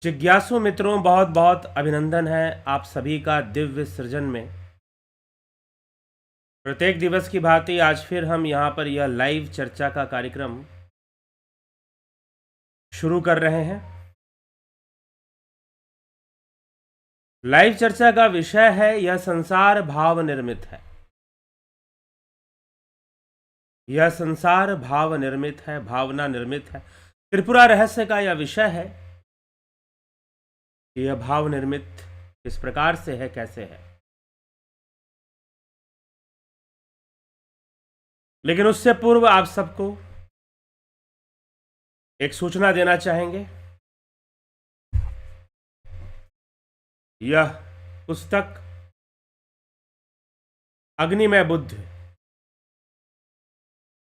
जिज्ञासु मित्रों, बहुत बहुत अभिनंदन है आप सभी का दिव्य सृजन में। प्रत्येक दिवस की भांति आज फिर हम यहाँ पर यह लाइव चर्चा का कार्यक्रम शुरू कर रहे हैं। लाइव चर्चा का विषय है यह संसार भाव निर्मित है। यह संसार भाव निर्मित है, भावना निर्मित है। त्रिपुरा रहस्य का यह विषय है कि यह भाव निर्मित किस प्रकार से है, कैसे है। लेकिन उससे पूर्व आप सबको एक सूचना देना चाहेंगे। यह पुस्तक अग्निमय बुद्ध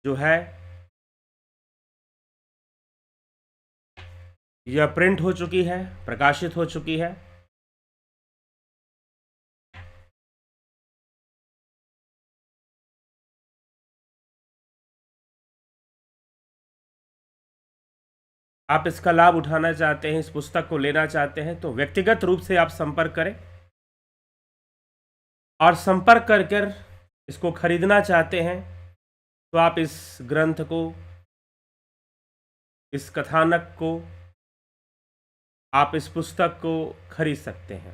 जो है यह प्रिंट हो चुकी है, प्रकाशित हो चुकी है। आप इसका लाभ उठाना चाहते हैं, इस पुस्तक को लेना चाहते हैं तो व्यक्तिगत रूप से आप संपर्क करें, और संपर्क कर इसको खरीदना चाहते हैं तो आप इस ग्रंथ को, इस कथानक को, आप इस पुस्तक को खरीद सकते हैं।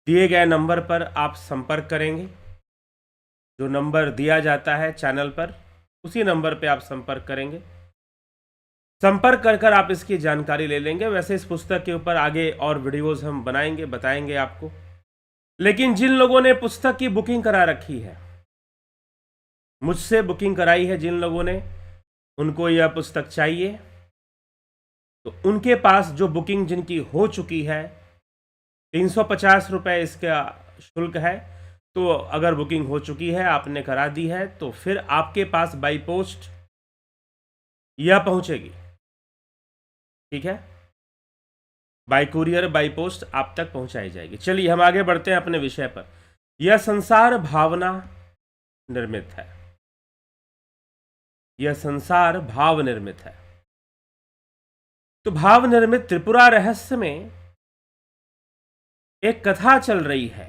दिए गए नंबर पर आप संपर्क करेंगे। जो नंबर दिया जाता है चैनल पर, उसी नंबर पे आप संपर्क करेंगे। संपर्क कर आप इसकी जानकारी ले लेंगे। वैसे इस पुस्तक के ऊपर आगे और वीडियोस हम बनाएंगे, बताएंगे आपको। लेकिन जिन लोगों ने पुस्तक की बुकिंग करा रखी है, मुझसे बुकिंग कराई है जिन लोगों ने, उनको यह पुस्तक चाहिए, तो उनके पास जो बुकिंग जिनकी हो चुकी है, 350 रुपये इसका शुल्क है। तो अगर बुकिंग हो चुकी है, आपने करा दी है, तो फिर आपके पास बाई पोस्ट यह पहुंचेगी। ठीक है, बाई कुरियर, बाई पोस्ट आप तक पहुंचाई जाएगी। चलिए हम आगे बढ़ते हैं अपने विषय पर। यह संसार भावना निर्मित है। यह संसार भाव निर्मित है। तो भाव निर्मित त्रिपुरा रहस्य में एक कथा चल रही है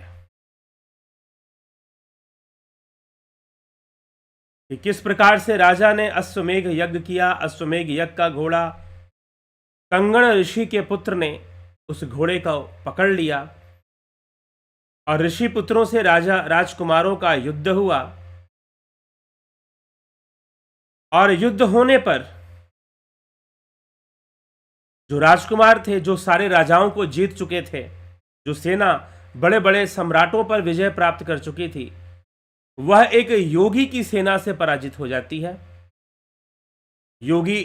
कि किस प्रकार से राजा ने अश्वमेघ यज्ञ किया। अश्वमेघ यज्ञ का घोड़ा कंगण ऋषि के पुत्र ने उस घोड़े को पकड़ लिया, और ऋषि पुत्रों से राजकुमारों का युद्ध हुआ। और युद्ध होने पर जो राजकुमार थे, जो सारे राजाओं को जीत चुके थे, जो सेना बड़े बड़े सम्राटों पर विजय प्राप्त कर चुकी थी, वह एक योगी की सेना से पराजित हो जाती है। योगी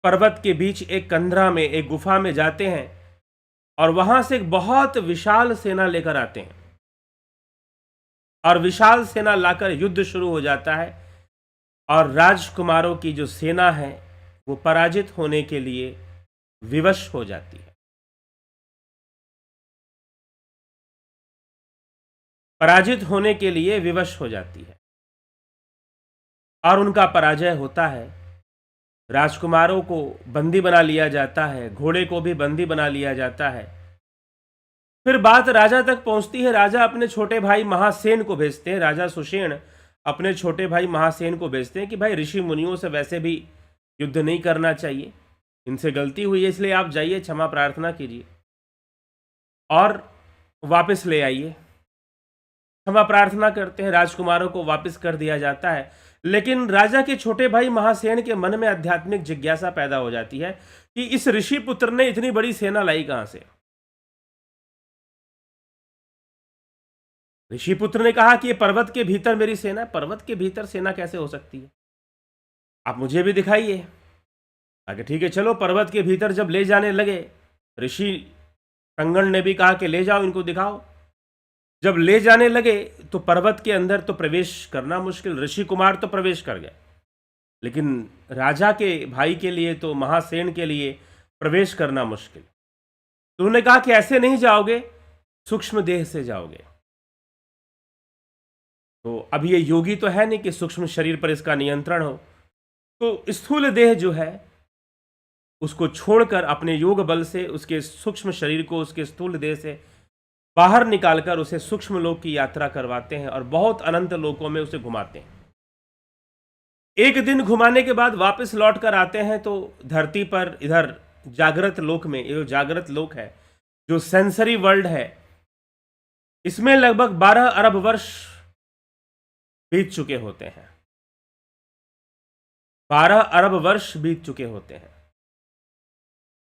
पर्वत के बीच एक कंदरा में, एक गुफा में जाते हैं, और वहां से एक बहुत विशाल सेना लेकर आते हैं, और विशाल सेना लाकर युद्ध शुरू हो जाता है। और राजकुमारों की जो सेना है वो पराजित होने के लिए विवश हो जाती है। पराजित होने के लिए विवश हो जाती है, और उनका पराजय होता है। राजकुमारों को बंदी बना लिया जाता है, घोड़े को भी बंदी बना लिया जाता है। फिर बात राजा तक पहुंचती है। राजा अपने छोटे भाई महासेन को भेजते हैं। राजा सुषेण अपने छोटे भाई महासेन को भेजते हैं कि भाई ऋषि मुनियों से वैसे भी युद्ध नहीं करना चाहिए, इनसे गलती हुई है, इसलिए आप जाइए, क्षमा प्रार्थना कीजिए और वापस ले आइए। क्षमा प्रार्थना करते हैं, राजकुमारों को वापस कर दिया जाता है। लेकिन राजा के छोटे भाई महासेन के मन में आध्यात्मिक जिज्ञासा पैदा हो जाती है कि इस ऋषि पुत्र ने इतनी बड़ी सेना लाई कहां से। ऋषि पुत्र ने कहा कि ये पर्वत के भीतर मेरी सेना है। पर्वत के भीतर सेना कैसे हो सकती है, आप मुझे भी दिखाइए। आगे ठीक है, चलो पर्वत के भीतर जब ले जाने लगे, ऋषि कंगन ने भी कहा कि ले जाओ, इनको दिखाओ। जब ले जाने लगे तो पर्वत के अंदर तो प्रवेश करना मुश्किल। ऋषि कुमार तो प्रवेश कर गए, लेकिन राजा के भाई के लिए, तो महासेन के लिए प्रवेश करना मुश्किल। तो उन्होंने कहा कि ऐसे नहीं जाओगे, सूक्ष्म देह से जाओगे। तो अब ये योगी तो है नहीं कि सूक्ष्म शरीर पर इसका नियंत्रण हो। तो स्थूल देह जो है उसको छोड़कर अपने योग बल से उसके सूक्ष्म शरीर को उसके स्थूल देह से बाहर निकालकर उसे सूक्ष्म लोक की यात्रा करवाते हैं और बहुत अनंत लोकों में उसे घुमाते हैं। एक दिन घुमाने के बाद वापस लौट कर आते हैं तो धरती पर इधर जागृत लोक में, ये जो जागृत लोक है, जो सेंसरी वर्ल्ड है, इसमें लगभग 12 अरब वर्ष बीत चुके होते हैं। 12 अरब वर्ष बीत चुके होते हैं।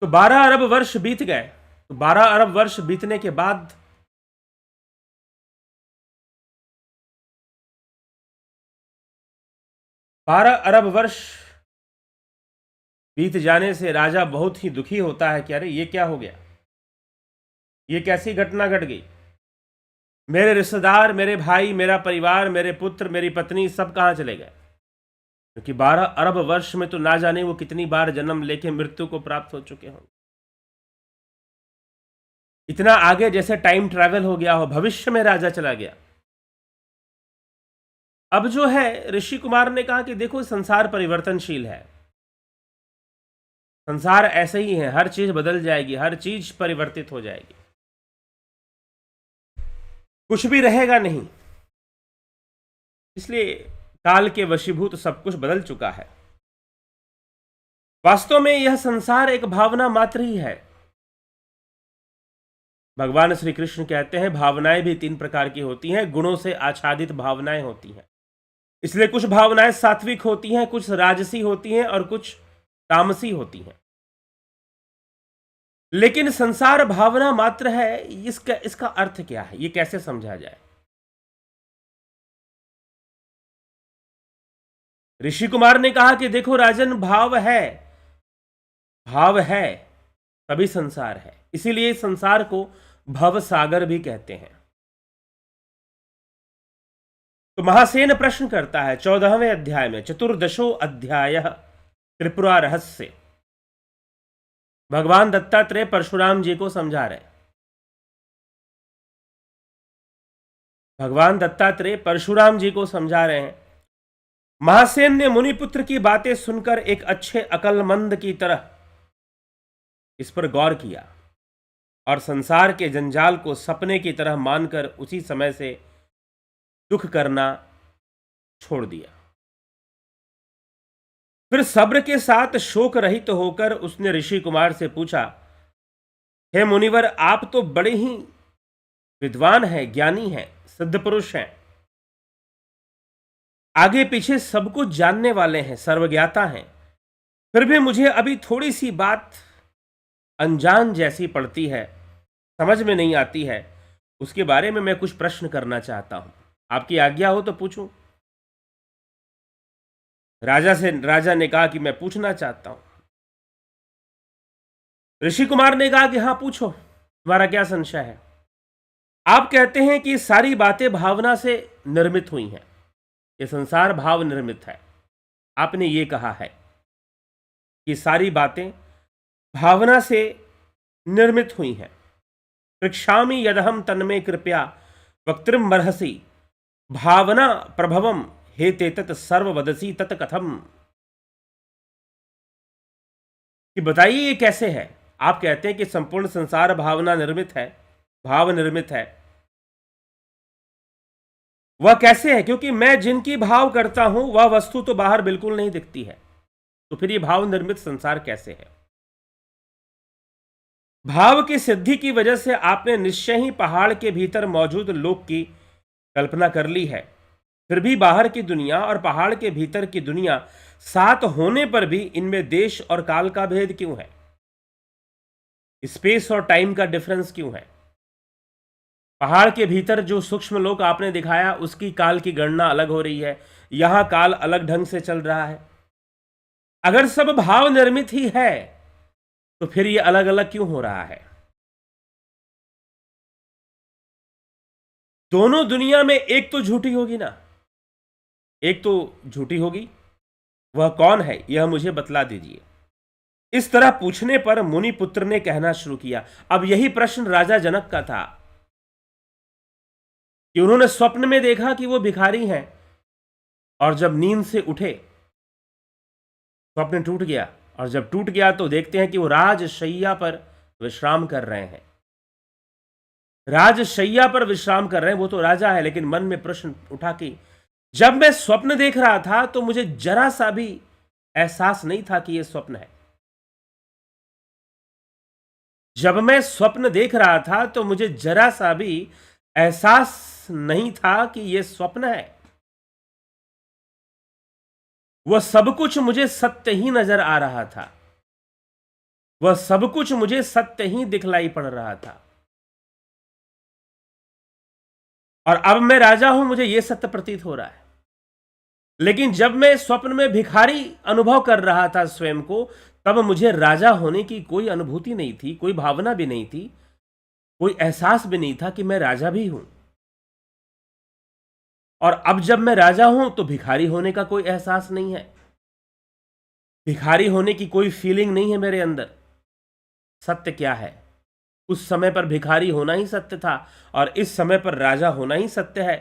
तो 12 अरब वर्ष बीत गए। तो 12 अरब वर्ष बीतने के बाद 12 अरब वर्ष बीत जाने से राजा बहुत ही दुखी होता है कि अरे ये क्या हो गया, ये कैसी घटना घट गई, मेरे रिश्तेदार, मेरे भाई, मेरा परिवार, मेरे पुत्र, मेरी पत्नी सब कहां चले गए। क्योंकि 12 अरब वर्ष में तो ना जाने वो कितनी बार जन्म लेके मृत्यु को प्राप्त हो चुके होंगे। इतना आगे जैसे टाइम ट्रैवल हो गया हो, भविष्य में राजा चला गया। अब जो है ऋषि कुमार ने कहा कि देखो संसार परिवर्तनशील है, संसार ऐसे ही है, हर चीज बदल जाएगी, हर चीज परिवर्तित हो जाएगी, कुछ भी रहेगा नहीं। इसलिए काल के वशीभूत सब कुछ बदल चुका है। वास्तव में यह संसार एक भावना मात्र ही है। भगवान श्री कृष्ण कहते हैं भावनाएं भी 3 प्रकार की होती हैं, गुणों से आच्छादित भावनाएं होती हैं। इसलिए कुछ भावनाएं सात्विक होती हैं, कुछ राजसी होती हैं और कुछ तामसी होती हैं। लेकिन संसार भावना मात्र है, इसका अर्थ क्या है, ये कैसे समझा जाए। ऋषि कुमार ने कहा कि देखो राजन, भाव है तभी संसार है। इसीलिए संसार को भव सागर भी कहते हैं। तो महासेन प्रश्न करता है 14वें अध्याय में, चतुर्दशो अध्याय त्रिपुरा रहस्य। भगवान दत्तात्रेय परशुराम जी को समझा रहे। भगवान दत्तात्रेय परशुराम जी को समझा रहे हैं। महासेन ने मुनिपुत्र की बातें सुनकर एक अच्छे अकलमंद की तरह इस पर गौर किया और संसार के जंजाल को सपने की तरह मानकर उसी समय से दुख करना छोड़ दिया। फिर सब्र के साथ शोक रहित होकर उसने ऋषि कुमार से पूछा, हे मुनिवर, आप तो बड़े ही विद्वान हैं, ज्ञानी हैं, सिद्ध पुरुष हैं, आगे पीछे सब कुछ जानने वाले हैं, सर्वज्ञाता हैं, फिर भी मुझे अभी थोड़ी सी बात अनजान जैसी पड़ती है, समझ में नहीं आती है। उसके बारे में मैं कुछ प्रश्न करना चाहता हूं, आपकी आज्ञा हो तो पूछूं। राजा ने कहा कि मैं पूछना चाहता हूं। ऋषि कुमार ने कहा कि हां पूछो, तुम्हारा क्या संशय है। आप कहते हैं कि सारी बातें भावना से निर्मित हुई हैं, ये संसार भाव निर्मित है। आपने ये कहा है कि सारी बातें भावना से निर्मित हुई हैं। पृक्षामि यदहम तन्मे कृपया वक्तृम मर्हसि भावना प्रभवम हेते तत् सर्ववदसी तत् कथम। कि बताइए ये कैसे है। आप कहते हैं कि संपूर्ण संसार भावना निर्मित है, भाव निर्मित है, वह कैसे है? क्योंकि मैं जिनकी भाव करता हूं वह वस्तु तो बाहर बिल्कुल नहीं दिखती है, तो फिर ये भाव निर्मित संसार कैसे है? भाव की सिद्धि की वजह से आपने निश्चय ही पहाड़ के भीतर मौजूद लोक की कल्पना कर ली है, फिर भी बाहर की दुनिया और पहाड़ के भीतर की दुनिया साथ होने पर भी इनमें देश और काल का भेद क्यों है? स्पेस और टाइम का डिफरेंस क्यों है? पहाड़ के भीतर जो सूक्ष्म लोक आपने दिखाया उसकी काल की गणना अलग हो रही है, यहां काल अलग ढंग से चल रहा है। अगर सब भाव निर्मित ही है तो फिर ये अलग अलग क्यों हो रहा है? दोनों दुनिया में एक तो झूठी होगी ना, एक तो झूठी होगी, वह कौन है यह मुझे बतला दीजिए। इस तरह पूछने पर मुनिपुत्र ने कहना शुरू किया। अब यही प्रश्न राजा जनक का था कि उन्होंने स्वप्न में देखा कि वो भिखारी हैं और जब नींद से उठे स्वप्न टूट गया और जब टूट गया तो देखते हैं कि वो राजशैया पर विश्राम कर रहे हैं। राजशैया पर विश्राम कर रहे हैं, वो तो राजा है, लेकिन मन में प्रश्न उठा कि जब मैं स्वप्न देख रहा था तो मुझे जरा सा भी एहसास नहीं था कि यह स्वप्न है। जब मैं स्वप्न देख रहा था तो मुझे जरा सा भी एहसास नहीं था कि यह स्वप्न है। वह सब कुछ मुझे सत्य ही नजर आ रहा था, वह सब कुछ मुझे सत्य ही दिखलाई पड़ रहा था। और अब मैं राजा हूं, मुझे यह सत्य प्रतीत हो रहा है। लेकिन जब मैं स्वप्न में भिखारी अनुभव कर रहा था स्वयं को, तब मुझे राजा होने की कोई अनुभूति नहीं थी, कोई भावना भी नहीं थी, कोई एहसास भी नहीं था कि मैं राजा भी हूं। और अब जब मैं राजा हूं तो भिखारी होने का कोई एहसास नहीं है, भिखारी होने की कोई फीलिंग नहीं है मेरे अंदर। सत्य क्या है? उस समय पर भिखारी होना ही सत्य था और इस समय पर राजा होना ही सत्य है,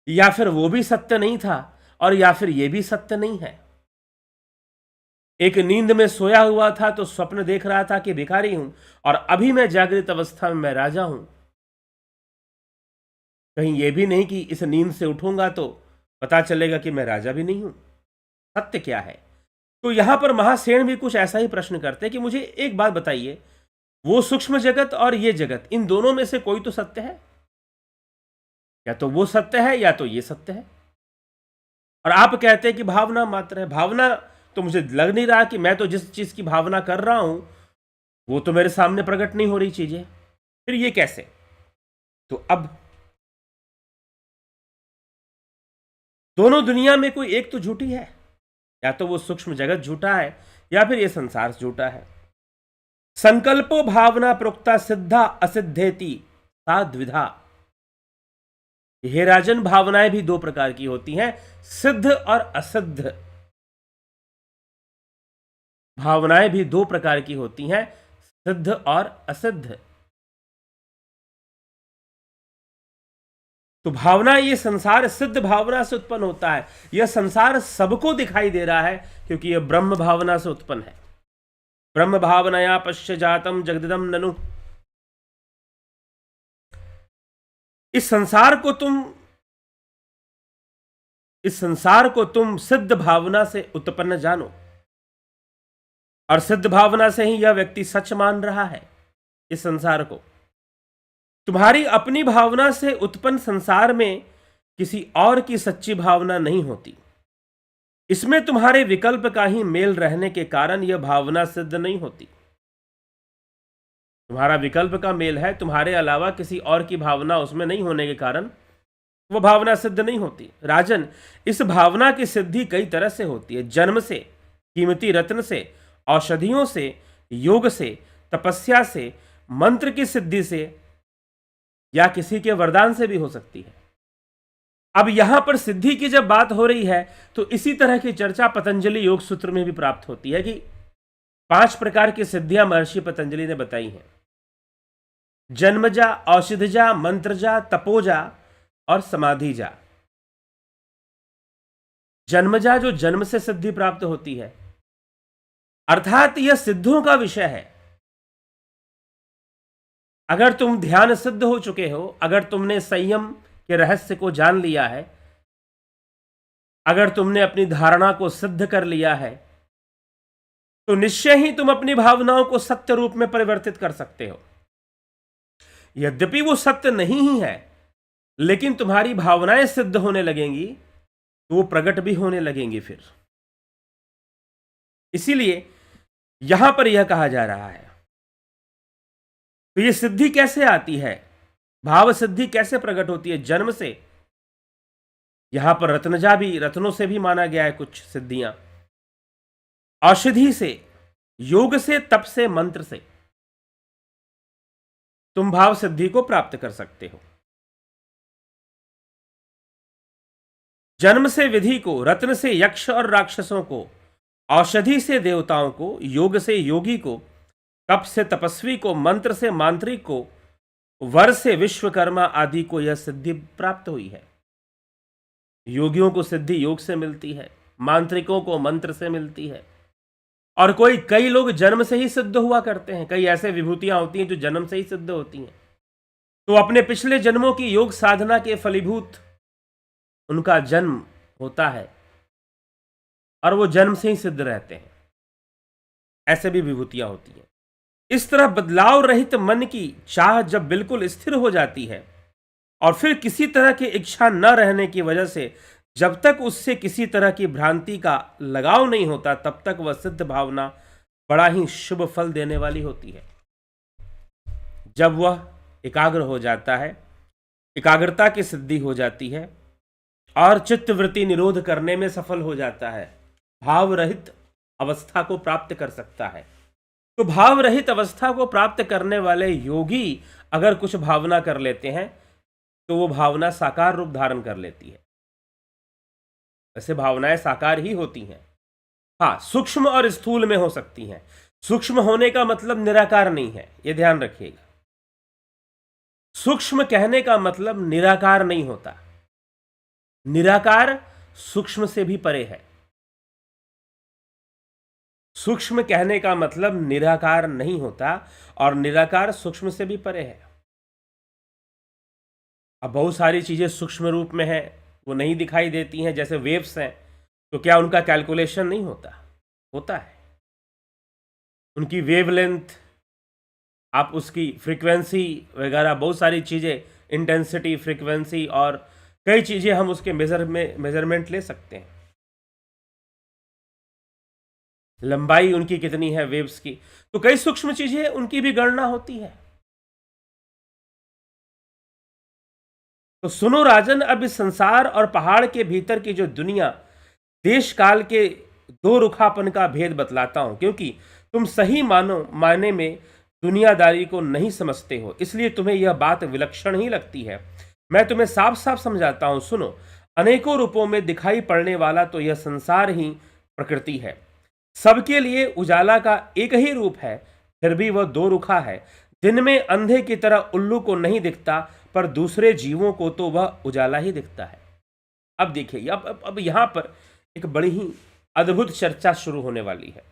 या फिर वो भी सत्य नहीं था और या फिर ये भी सत्य नहीं है। एक नींद में सोया हुआ था तो स्वप्न देख रहा था कि भिखारी हूं, और अभी मैं जागृत अवस्था में मैं राजा हूं। कहीं यह भी नहीं कि इस नींद से उठूंगा तो पता चलेगा कि मैं राजा भी नहीं हूं। सत्य क्या है? तो यहां पर महासेन भी कुछ ऐसा ही प्रश्न करते हैं कि मुझे एक बात बताइए, वो सूक्ष्म जगत और ये जगत, इन दोनों में से कोई तो सत्य है? या तो वो सत्य है या तो ये सत्य है। और आप कहते हैं कि भावना मात्र है। भावना तो मुझे लग नहीं रहा कि मैं तो जिस चीज की भावना कर रहा हूं वो तो मेरे सामने प्रकट नहीं हो रही चीजें, फिर ये कैसे? तो अब दोनों दुनिया में कोई एक तो झूठी है, या तो वो सूक्ष्म जगत झूठा है या फिर ये संसार झूठा है। संकल्पो भावना प्रोक्ता सिद्धा असिद्धेति सा द्विधा। हे राजन, भावनाएं भी दो प्रकार की होती हैं, सिद्ध और असिद्ध। भावनाएं भी दो प्रकार की होती हैं, सिद्ध और असिद्ध। तो भावना, ये संसार सिद्ध भावना से उत्पन्न होता है। यह संसार सबको दिखाई दे रहा है क्योंकि यह ब्रह्म भावना से उत्पन्न है। ब्रह्म भावनया पश्य जातम जगदिदम ननु। इस संसार को तुम सिद्ध भावना से उत्पन्न जानो, और सिद्ध भावना से ही यह व्यक्ति सच मान रहा है इस संसार को। तुम्हारी अपनी भावना से उत्पन्न संसार में किसी और की सच्ची भावना नहीं होती। इसमें तुम्हारे विकल्प का ही मेल रहने के कारण यह भावना सिद्ध नहीं होती। तुम्हारा विकल्प का मेल है, तुम्हारे अलावा किसी और की भावना उसमें नहीं होने के कारण वह भावना सिद्ध नहीं होती। राजन, इस भावना की सिद्धि कई तरह से होती है। जन्म से, कीमती रत्न से, औषधियों से, योग से, तपस्या से, मंत्र की सिद्धि से, या किसी के वरदान से भी हो सकती है। अब यहां पर सिद्धि की जब बात हो रही है तो इसी तरह की चर्चा पतंजलि योग सूत्र में भी प्राप्त होती है कि 5 प्रकार की सिद्धियां महर्षि पतंजलि ने बताई हैं। जन्मजा, औषधजा, मंत्रजा, तपोजा और समाधिजा। जन्मजा जो जन्म से सिद्धि प्राप्त होती है, अर्थात यह सिद्धों का विषय है। अगर तुम ध्यान सिद्ध हो चुके हो, अगर तुमने संयम के रहस्य को जान लिया है, अगर तुमने अपनी धारणा को सिद्ध कर लिया है, तो निश्चय ही तुम अपनी भावनाओं को सत्य रूप में परिवर्तित कर सकते हो। यद्यपि वो सत्य नहीं ही है, लेकिन तुम्हारी भावनाएं सिद्ध होने लगेंगी तो वो प्रकट भी होने लगेंगी फिर। इसीलिए यहां पर यह कहा जा रहा है। तो ये सिद्धि कैसे आती है, भाव सिद्धि कैसे प्रकट होती है? जन्म से। यहां पर रत्नजा भी, रत्नों से भी माना गया है कुछ सिद्धियां। औषधि से, योग से, तप से, मंत्र से तुम भाव सिद्धि को प्राप्त कर सकते हो। जन्म से विधि को, रत्न से यक्ष और राक्षसों को, औषधि से देवताओं को, योग से योगी को, तप से तपस्वी को, मंत्र से मांत्रिक को, वर से विश्वकर्मा आदि को यह सिद्धि प्राप्त हुई है। योगियों को सिद्धि योग से मिलती है, मांत्रिकों को मंत्र से मिलती है, और कई लोग जन्म से ही सिद्ध हुआ करते हैं। कई ऐसे विभूतियां होती हैं जो जन्म से ही सिद्ध होती हैं। तो अपने पिछले जन्मों की योग साधना के फलीभूत उनका जन्म होता है और वो जन्म से ही सिद्ध रहते हैं। ऐसे भी विभूतियां होती हैं। इस तरह बदलाव रहित मन की चाह जब बिल्कुल स्थिर हो जाती है और फिर किसी तरह की इच्छा न रहने की वजह से जब तक उससे किसी तरह की भ्रांति का लगाव नहीं होता, तब तक वह सिद्ध भावना बड़ा ही शुभ फल देने वाली होती है। जब वह एकाग्र हो जाता है, एकाग्रता की सिद्धि हो जाती है और चित्तवृत्ति निरोध करने में सफल हो जाता है, भाव रहित अवस्था को प्राप्त कर सकता है। तो भाव रहित अवस्था को प्राप्त करने वाले योगी अगर कुछ भावना कर लेते हैं तो वो भावना साकार रूप धारण कर लेती है। वैसे भावनाएं साकार ही होती हैं, हाँ, सूक्ष्म और स्थूल में हो सकती हैं। सूक्ष्म होने का मतलब निराकार नहीं है, यह ध्यान रखिएगा। सूक्ष्म कहने का मतलब निराकार नहीं होता। निराकार सूक्ष्म से भी परे है। सूक्ष्म कहने का मतलब निराकार नहीं होता और निराकार सूक्ष्म से भी परे है। अब बहुत सारी चीजें सूक्ष्म रूप में है, वो नहीं दिखाई देती हैं, जैसे वेव्स हैं, तो क्या उनका कैलकुलेशन नहीं होता? होता है। उनकी वेवलेंथ, आप उसकी फ्रीक्वेंसी वगैरह, बहुत सारी चीजें, इंटेंसिटी, फ्रीक्वेंसी और कई चीजें हम उसके मेजरमेंट ले सकते हैं। लंबाई उनकी कितनी है वेव्स की, तो कई सूक्ष्म चीजें उनकी भी गणना होती है। तो सुनो राजन, अब इस संसार और पहाड़ के भीतर की जो दुनिया, देश काल के दो रुखापन का भेद बतलाता हूं, क्योंकि तुम सही माने में दुनियादारी को नहीं समझते हो, इसलिए तुम्हें यह बात विलक्षण ही लगती है। मैं तुम्हें साफ साफ समझाता हूं, सुनो। अनेकों रूपों में दिखाई पड़ने वाला तो यह संसार ही प्रकृति है। सबके लिए उजाला का एक ही रूप है, फिर भी वह दो रुखा है। दिन में अंधे की तरह उल्लू को नहीं दिखता, पर दूसरे जीवों को तो वह उजाला ही दिखता है। अब देखिए, अब यहां पर एक बड़ी ही अद्भुत चर्चा शुरू होने वाली है।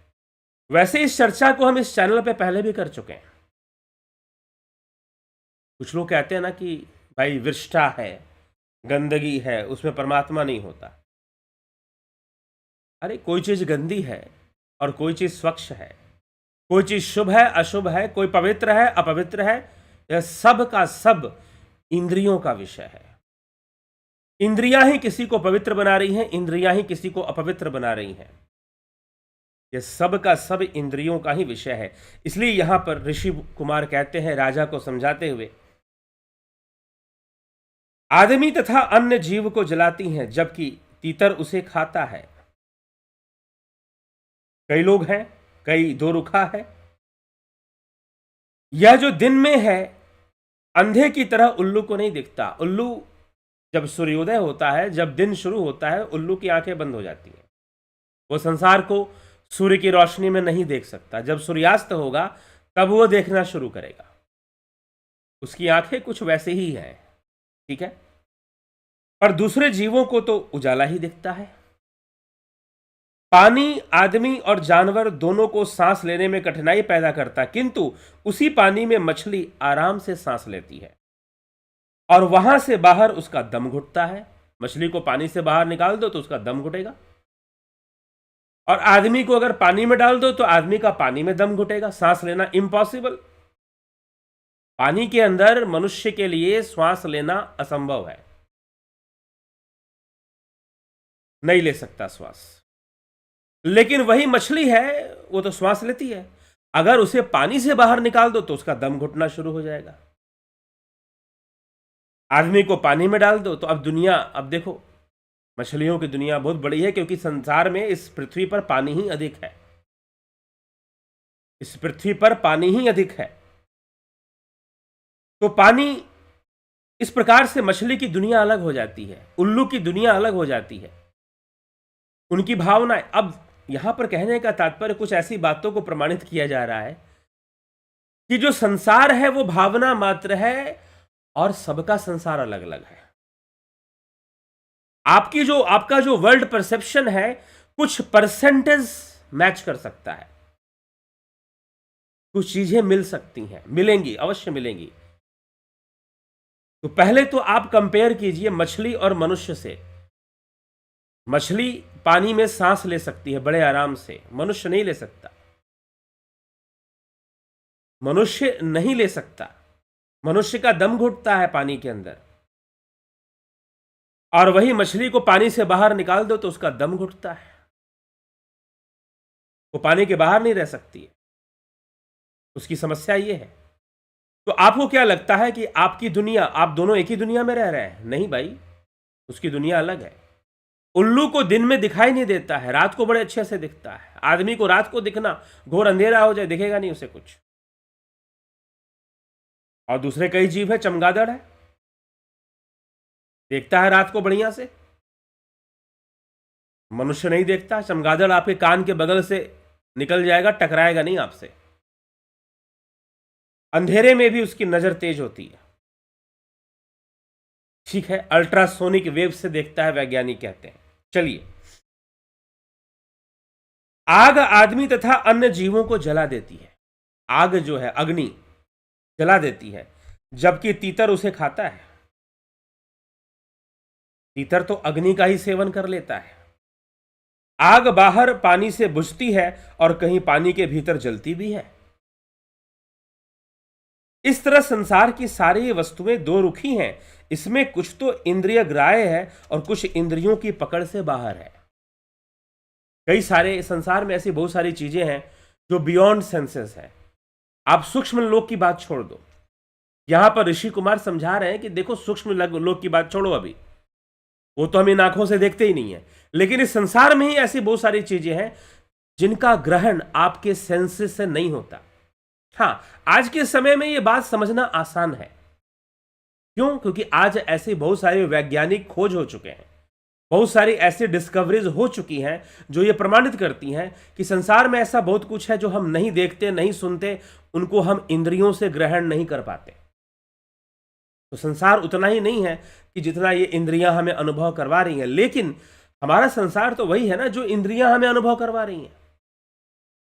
वैसे इस चर्चा को हम इस चैनल पे पहले भी कर चुके हैं। कुछ लोग कहते हैं ना कि भाई विष्ठा है, गंदगी है, उसमें परमात्मा नहीं होता। अरे कोई चीज गंदी है और कोई चीज स्वच्छ है, कोई चीज शुभ है, अशुभ है, कोई पवित्र है, अपवित्र है, यह सब का सब इंद्रियों का विषय है। इंद्रियां ही किसी को पवित्र बना रही हैं, इंद्रियां ही किसी को अपवित्र बना रही हैं। यह सब का सब इंद्रियों का ही विषय है। इसलिए यहां पर ऋषि कुमार कहते हैं राजा को समझाते हुए, आदमी तथा अन्य जीव को जलाती हैं, जबकि तीतर उसे खाता है। कई लोग हैं, कई दो रुखा है। यह जो दिन में है, अंधे की तरह उल्लू को नहीं दिखता। उल्लू जब सूर्योदय होता है, जब दिन शुरू होता है, उल्लू की आंखें बंद हो जाती हैं। वो संसार को सूर्य की रोशनी में नहीं देख सकता। जब सूर्यास्त होगा तब वो देखना शुरू करेगा। उसकी आंखें कुछ वैसे ही हैं, ठीक है। और दूसरे जीवों को तो उजाला ही दिखता है। पानी आदमी और जानवर दोनों को सांस लेने में कठिनाई पैदा करता, किंतु उसी पानी में मछली आराम से सांस लेती है और वहां से बाहर उसका दम घुटता है। मछली को पानी से बाहर निकाल दो तो उसका दम घुटेगा, और आदमी को अगर पानी में डाल दो तो आदमी का पानी में दम घुटेगा। सांस लेना इम्पॉसिबल। पानी के अंदर मनुष्य के लिए श्वास लेना असंभव है, नहीं ले सकता श्वास। लेकिन वही मछली है, वो तो श्वास लेती है। अगर उसे पानी से बाहर निकाल दो तो उसका दम घुटना शुरू हो जाएगा। आदमी को पानी में डाल दो तो अब दुनिया, अब देखो मछलियों की दुनिया बहुत बड़ी है, क्योंकि संसार में इस पृथ्वी पर पानी ही अधिक है। इस पृथ्वी पर पानी ही अधिक है। तो पानी, इस प्रकार से मछली की दुनिया अलग हो जाती है, उल्लू की दुनिया अलग हो जाती है, उनकी भावनाएं। अब यहां पर कहने का तात्पर्य कुछ ऐसी बातों को प्रमाणित किया जा रहा है कि जो संसार है वो भावना मात्र है और सबका संसार अलग अलग है। आपका जो वर्ल्ड परसेप्शन है कुछ परसेंटेज मैच कर सकता है, कुछ चीजें मिल सकती हैं, मिलेंगी, अवश्य मिलेंगी। तो पहले तो आप कंपेयर कीजिए मछली और मनुष्य से। मछली पानी में सांस ले सकती है बड़े आराम से, मनुष्य नहीं ले सकता। मनुष्य नहीं ले सकता, मनुष्य का दम घुटता है पानी के अंदर, और वही मछली को पानी से बाहर निकाल दो तो उसका दम घुटता है, वो पानी के बाहर नहीं रह सकती है। उसकी समस्या ये है। तो आपको क्या लगता है कि आपकी दुनिया, आप दोनों एक ही दुनिया में रह रहे हैं? नहीं भाई, उसकी दुनिया अलग है। उल्लू को दिन में दिखाई नहीं देता है, रात को बड़े अच्छे से दिखता है। आदमी को रात को दिखना, घोर अंधेरा हो जाए दिखेगा नहीं उसे कुछ। और दूसरे कई जीव है, चमगादड़ है, देखता है रात को बढ़िया से। मनुष्य नहीं देखता। चमगादड़ आपके कान के बगल से निकल जाएगा, टकराएगा नहीं आपसे। अंधेरे में भी उसकी नजर तेज होती है। ठीक है, अल्ट्रासोनिक वेव से देखता है, वैज्ञानिक कहते हैं। चलिए, आग आदमी तथा अन्य जीवों को जला देती है। आग जो है, अग्नि जला देती है, जबकि तीतर उसे खाता है। तीतर तो अग्नि का ही सेवन कर लेता है। आग बाहर पानी से बुझती है और कहीं पानी के भीतर जलती भी है। इस तरह संसार की सारी वस्तुएं दो रुखी हैं। इसमें कुछ तो इंद्रिय ग्राह्य है और कुछ इंद्रियों की पकड़ से बाहर है। कई सारे संसार में ऐसी बहुत सारी चीजें हैं जो बियॉन्ड सेंसेस है। आप सूक्ष्म लोक की बात छोड़ दो। यहां पर ऋषि कुमार समझा रहे हैं कि देखो, सूक्ष्म लोक की बात छोड़ो, अभी वो तो हम इन आंखों से देखते ही नहीं है, लेकिन इस संसार में ही ऐसी बहुत सारी चीजें हैं जिनका ग्रहण आपके सेंसेस से नहीं होता। हाँ, आज के समय में यह बात समझना आसान है। क्यों? क्योंकि आज ऐसे बहुत सारे वैज्ञानिक खोज हो चुके हैं, बहुत सारी ऐसी डिस्कवरीज हो चुकी हैं जो ये प्रमाणित करती हैं कि संसार में ऐसा बहुत कुछ है जो हम नहीं देखते, नहीं सुनते, उनको हम इंद्रियों से ग्रहण नहीं कर पाते। तो संसार उतना ही नहीं है कि जितना ये इंद्रियां हमें अनुभव करवा रही हैं, लेकिन हमारा संसार तो वही है ना जो इंद्रियां हमें अनुभव करवा रही हैं।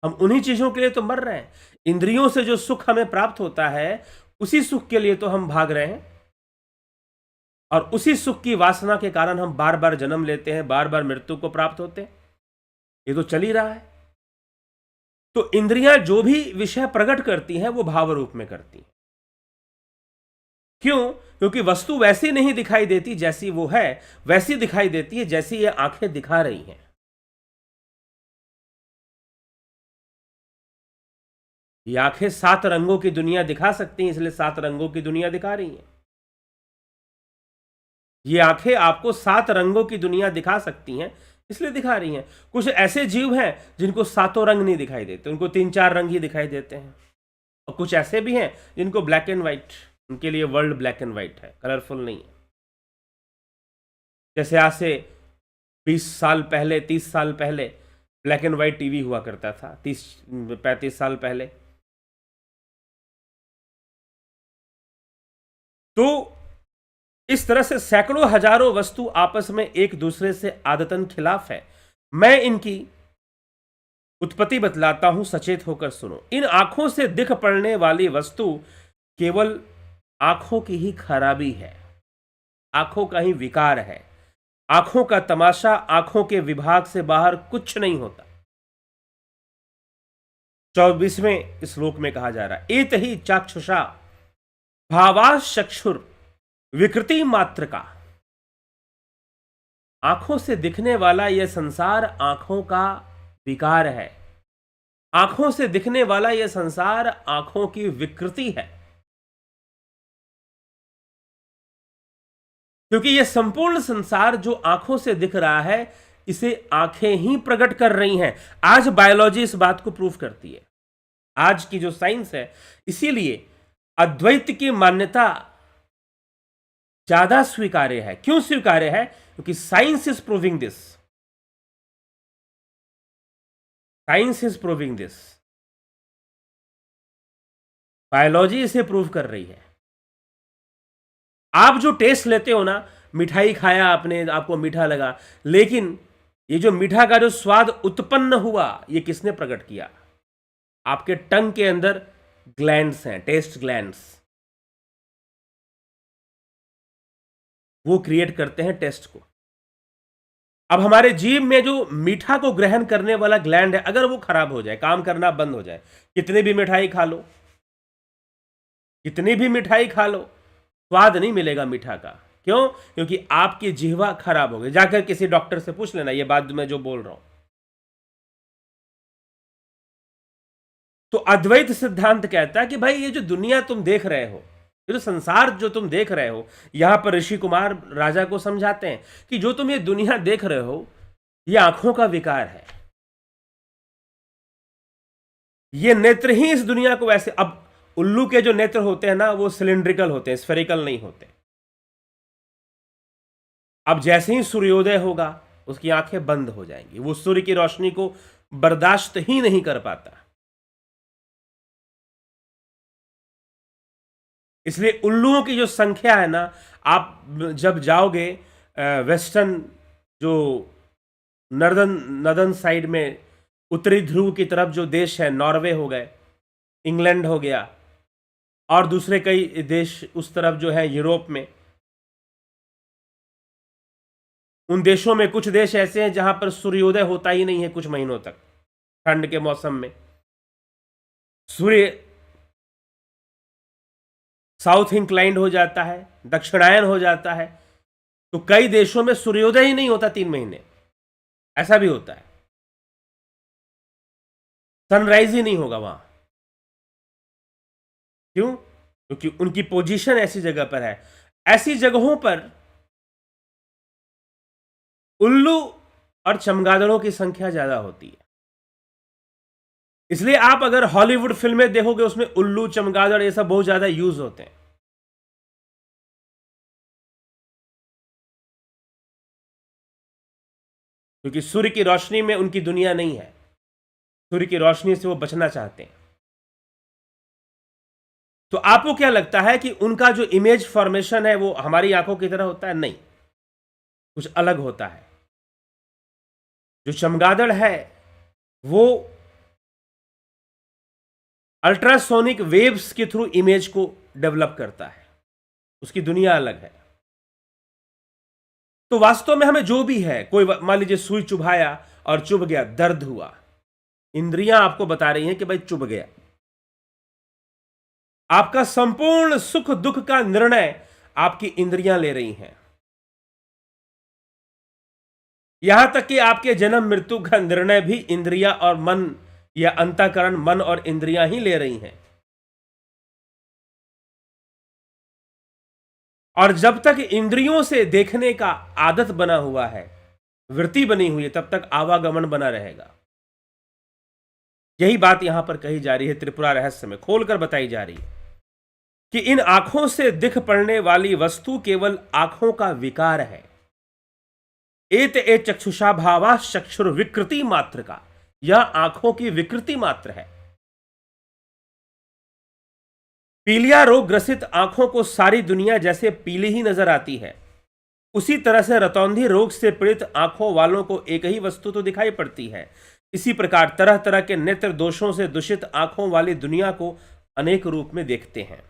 हम उन्हीं चीजों के लिए तो मर रहे हैं। इंद्रियों से जो सुख हमें प्राप्त होता है, उसी सुख के लिए तो हम भाग रहे हैं, और उसी सुख की वासना के कारण हम बार बार जन्म लेते हैं, बार बार मृत्यु को प्राप्त होते हैं। ये तो चल ही रहा है। तो इंद्रियां जो भी विषय प्रकट करती हैं वो भाव रूप में करती हैं। क्यों? क्योंकि वस्तु वैसी नहीं दिखाई देती जैसी वो है, वैसी दिखाई देती है जैसी ये आंखें दिखा रही हैं। ये आंखें 7 रंगों की दुनिया दिखा सकती हैं, इसलिए 7 रंगों की दुनिया दिखा रही हैं। ये आंखें आपको 7 रंगों की दुनिया दिखा सकती हैं, इसलिए दिखा रही हैं। कुछ ऐसे जीव हैं जिनको 7 रंग नहीं दिखाई देते, उनको 3-4 रंग ही दिखाई देते हैं। और कुछ ऐसे भी हैं जिनको ब्लैक एंड व्हाइट, उनके लिए वर्ल्ड ब्लैक एंड व्हाइट है, कलरफुल नहीं है। जैसे आज से 20 साल पहले, 30 साल पहले ब्लैक एंड व्हाइट टीवी हुआ करता था, 30-35 साल पहले। तो इस तरह से सैकड़ों हजारों वस्तु आपस में एक दूसरे से आदतन खिलाफ है। मैं इनकी उत्पत्ति बतलाता हूं, सचेत होकर सुनो। इन आंखों से दिख पड़ने वाली वस्तु केवल आंखों की ही खराबी है, आंखों का ही विकार है। आंखों का तमाशा, आंखों के विभाग से बाहर कुछ नहीं होता। 24वें श्लोक में कहा जा रहा है, एत ही चाक्षुषा भावास चक्षुर विकृति मात्र का। आंखों से दिखने वाला यह संसार आंखों का विकार है। आंखों से दिखने वाला यह संसार आंखों की विकृति है, क्योंकि यह संपूर्ण संसार जो आंखों से दिख रहा है, इसे आंखें ही प्रकट कर रही हैं। आज बायोलॉजी इस बात को प्रूफ करती है, आज की जो साइंस है। इसीलिए अद्वैत की मान्यता ज्यादा स्वीकार्य है। क्यों स्वीकार्य है? क्योंकि science is proving this, science is proving this, biology इसे प्रूव कर रही है। आप जो टेस्ट लेते हो ना, मिठाई खाया आपने, आपको मीठा लगा, लेकिन ये जो मीठा का जो स्वाद उत्पन्न हुआ, ये किसने प्रकट किया? आपके टंग के अंदर ग्लैंड्स हैं, टेस्ट ग्लैंड्स, वो क्रिएट करते हैं टेस्ट को। अब हमारे जीभ में जो मीठा को ग्रहण करने वाला ग्लैंड है, अगर वो खराब हो जाए, काम करना बंद हो जाए, कितनी भी मिठाई खा लो, कितनी भी मिठाई खा लो, स्वाद नहीं मिलेगा मीठा का। क्यों? क्योंकि आपकी जिह्वा खराब हो गई। जाकर किसी डॉक्टर से पूछ लेना ये बात मैं जो बोल रहा हूं। तो अद्वैत सिद्धांत कहता है कि भाई ये जो दुनिया तुम देख रहे हो, ये जो संसार जो तुम देख रहे हो, यहां पर ऋषि कुमार राजा को समझाते हैं कि जो तुम ये दुनिया देख रहे हो, ये आंखों का विकार है। ये नेत्र ही इस दुनिया को वैसे, अब उल्लू के जो नेत्र होते हैं ना, वो सिलिंड्रिकल होते हैं, स्फेरिकल नहीं होते। अब जैसे ही सूर्योदय होगा, उसकी आंखें बंद हो जाएंगी, वो सूर्य की रोशनी को बर्दाश्त ही नहीं कर पाता। इसलिए उल्लुओं की जो संख्या है ना, आप जब जाओगे वेस्टर्न जो नर्दन साइड में, उत्तरी ध्रुव की तरफ जो देश है, नॉर्वे हो गए, इंग्लैंड हो गया, और दूसरे कई देश उस तरफ जो है यूरोप में, उन देशों में कुछ देश ऐसे हैं जहां पर सूर्योदय होता ही नहीं है कुछ महीनों तक, ठंड के मौसम में। सूर्य साउथ इंक्लाइंड हो जाता है, दक्षिणायन हो जाता है, तो कई देशों में सूर्योदय ही नहीं होता 3 महीने, ऐसा भी होता है। सनराइज ही नहीं होगा वहां। क्यों? क्योंकि उनकी पोजीशन ऐसी जगह पर है। ऐसी जगहों पर उल्लू और चमगादड़ों की संख्या ज्यादा होती है। इसलिए आप अगर हॉलीवुड फिल्में देखोगे, उसमें उल्लू, चमगादड़, ये सब बहुत ज्यादा यूज होते हैं। क्योंकि सूर्य की रोशनी में उनकी दुनिया नहीं है, सूर्य की रोशनी से वो बचना चाहते हैं। तो आपको क्या लगता है कि उनका जो इमेज फॉर्मेशन है वो हमारी आंखों की तरह होता है? नहीं, कुछ अलग होता है। जो चमगादड़ है वो अल्ट्रासोनिक वेव्स के थ्रू इमेज को डेवलप करता है, उसकी दुनिया अलग है। तो वास्तव में हमें जो भी है, कोई मान लीजिए सुई चुभाया और चुभ गया, दर्द हुआ, इंद्रियां आपको बता रही हैं कि भाई चुभ गया। आपका संपूर्ण सुख दुख का निर्णय आपकी इंद्रियां ले रही हैं। यहां तक कि आपके जन्म मृत्यु का निर्णय भी इंद्रियां और मन, या अंतःकरण, मन और इंद्रियां ही ले रही हैं। और जब तक इंद्रियों से देखने का आदत बना हुआ है, वृत्ति बनी हुई है, तब तक आवागमन बना रहेगा। यही बात यहां पर कही जा रही है, त्रिपुरा रहस्य में खोलकर बताई जा रही है कि इन आंखों से दिख पड़ने वाली वस्तु केवल आंखों का विकार है। एत ए चक्षुषा भावा चक्षुर विकृति मात्र का, यह आंखों की विकृति मात्र है। पीलिया रोग ग्रसित आंखों को सारी दुनिया जैसे पीली ही नजर आती है, उसी तरह से रतौंधी रोग से पीड़ित आंखों वालों को एक ही वस्तु तो दिखाई पड़ती है। इसी प्रकार तरह तरह के नेत्र दोषों से दूषित आंखों वाली दुनिया को अनेक रूप में देखते हैं।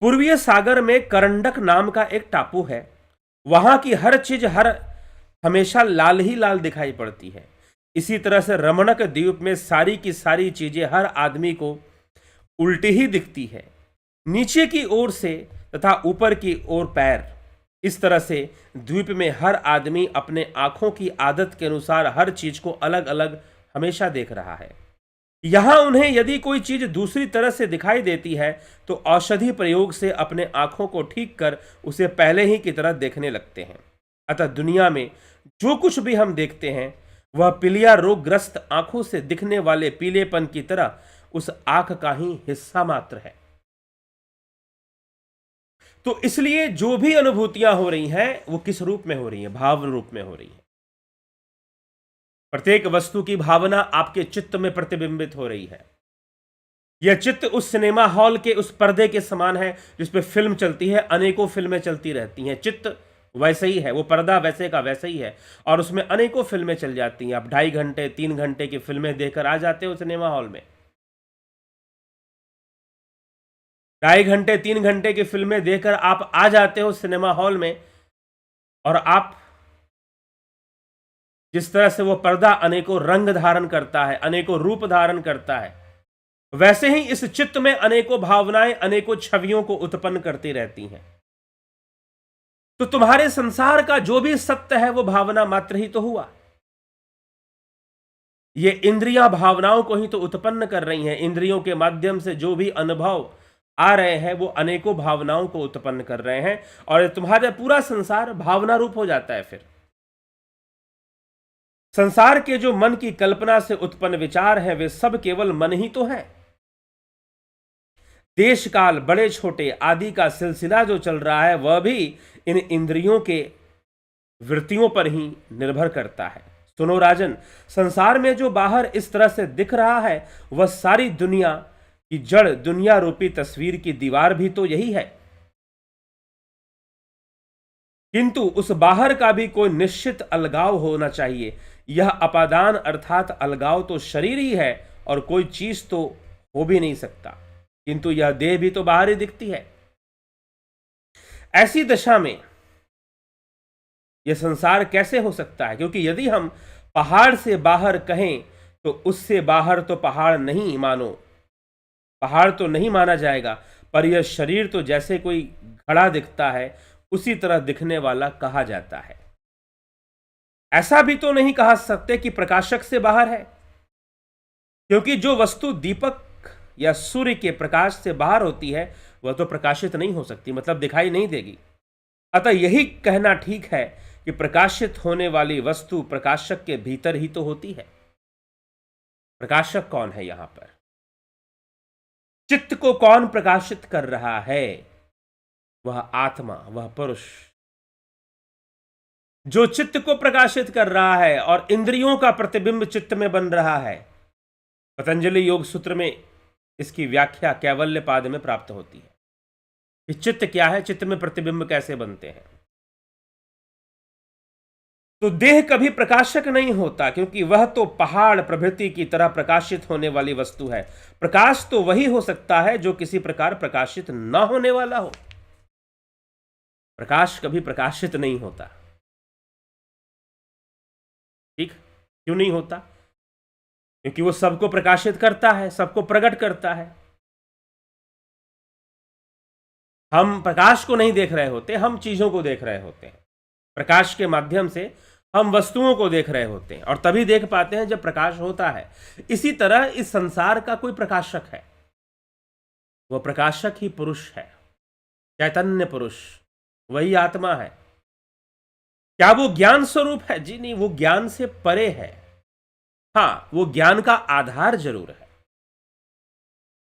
पूर्वीय सागर में करंडक नाम का एक टापू है, वहां की हर चीज हमेशा लाल ही लाल दिखाई पड़ती है। इसी तरह से रमणक द्वीप में सारी की सारी चीजें हर आदमी को उल्टी ही दिखती है, नीचे की ओर से तथा ऊपर की ओर पैर। इस तरह से द्वीप में हर आदमी अपने आंखों की आदत के अनुसार हर चीज को अलग अलग हमेशा देख रहा है। यहां उन्हें यदि कोई चीज दूसरी तरह से दिखाई देती है तो औषधि प्रयोग से अपने आंखों को ठीक कर उसे पहले ही की तरह देखने लगते हैं। अतः दुनिया में जो कुछ भी हम देखते हैं वह पीलिया रोगग्रस्त आंखों से दिखने वाले पीलेपन की तरह उस आंख का ही हिस्सा मात्र है। तो इसलिए जो भी अनुभूतियां हो रही हैं वो किस रूप में हो रही हैं? भाव रूप में हो रही हैं। प्रत्येक वस्तु की भावना आपके चित्त में प्रतिबिंबित हो रही है। यह चित्त उस सिनेमा हॉल के उस पर्दे के समान है जिस पे फिल्म चलती है, अनेकों फिल्में चलती रहती हैं। चित्त वैसे ही है, वो पर्दा वैसे का वैसे ही है, और उसमें अनेकों फिल्में चल जाती हैं। आप 2.5 घंटे 3 घंटे की फिल्में देखकर आ जाते हो सिनेमा हॉल में। 2.5 घंटे 3 घंटे की फिल्में देखकर आप आ जाते हो सिनेमा हॉल में, और आप जिस तरह से वो पर्दा अनेकों रंग धारण करता है, अनेकों रूप धारण करता है, वैसे ही इस चित्त में अनेकों भावनाएं, अनेकों छवियों को उत्पन्न करती रहती हैं। तो तुम्हारे संसार का जो भी सत्य है वो भावना मात्र ही तो हुआ। ये इंद्रियां भावनाओं को ही तो उत्पन्न कर रही हैं। इंद्रियों के माध्यम से जो भी अनुभव आ रहे हैं वो अनेकों भावनाओं को उत्पन्न कर रहे हैं, और तुम्हारा पूरा संसार भावना रूप हो जाता है। फिर संसार के जो मन की कल्पना से उत्पन्न विचार हैं वे सब केवल मन ही तो है। देश काल, बड़े छोटे आदि का सिलसिला जो चल रहा है वह भी इन इंद्रियों के वृत्तियों पर ही निर्भर करता है। सुनो राजन, संसार में जो बाहर इस तरह से दिख रहा है वह सारी दुनिया की जड़ दुनिया रूपी तस्वीर की दीवार भी तो यही है। किंतु उस बाहर का भी कोई निश्चित अलगाव होना चाहिए। यह अपादान अर्थात अलगाव तो शरीर ही है और कोई चीज तो हो भी नहीं सकता, किंतु यह देह भी तो बाहर ही दिखती है। ऐसी दशा में यह संसार कैसे हो सकता है? क्योंकि यदि हम पहाड़ से बाहर कहें तो उससे बाहर तो पहाड़ नहीं मानो, पहाड़ तो नहीं माना जाएगा, पर यह शरीर तो जैसे कोई घड़ा दिखता है उसी तरह दिखने वाला कहा जाता है। ऐसा भी तो नहीं कहा सकते कि प्रकाशक से बाहर है, क्योंकि जो वस्तु दीपक या सूर्य के प्रकाश से बाहर होती है वह तो प्रकाशित नहीं हो सकती, मतलब दिखाई नहीं देगी। अतः यही कहना ठीक है कि प्रकाशित होने वाली वस्तु प्रकाशक के भीतर ही तो होती है। प्रकाशक कौन है यहां पर? चित्त को कौन प्रकाशित कर रहा है? वह आत्मा, वह पुरुष जो चित्त को प्रकाशित कर रहा है और इंद्रियों का प्रतिबिंब चित्त में बन रहा है। पतंजलि योग सूत्र में इसकी व्याख्या कैवल्य पाद में प्राप्त होती है कि चित्त क्या है, चित्त में प्रतिबिंब कैसे बनते हैं। तो देह कभी प्रकाशक नहीं होता, क्योंकि वह तो पहाड़ प्रभृति की तरह प्रकाशित होने वाली वस्तु है। प्रकाश तो वही हो सकता है जो किसी प्रकार प्रकाशित न होने वाला हो। प्रकाश कभी प्रकाशित नहीं होता। ठीक, क्यों नहीं होता? क्योंकि वो सबको प्रकाशित करता है, सबको प्रकट करता है। हम प्रकाश को नहीं देख रहे होते, हम चीजों को देख रहे होते हैं। प्रकाश के माध्यम से हम वस्तुओं को देख रहे होते हैं और तभी देख पाते हैं जब प्रकाश होता है। इसी तरह इस संसार का कोई प्रकाशक है, वह प्रकाशक ही पुरुष है, चैतन्य पुरुष, वही आत्मा है। क्या वो ज्ञान स्वरूप है? जी नहीं, वो ज्ञान से परे है। हाँ, वो ज्ञान का आधार जरूर है,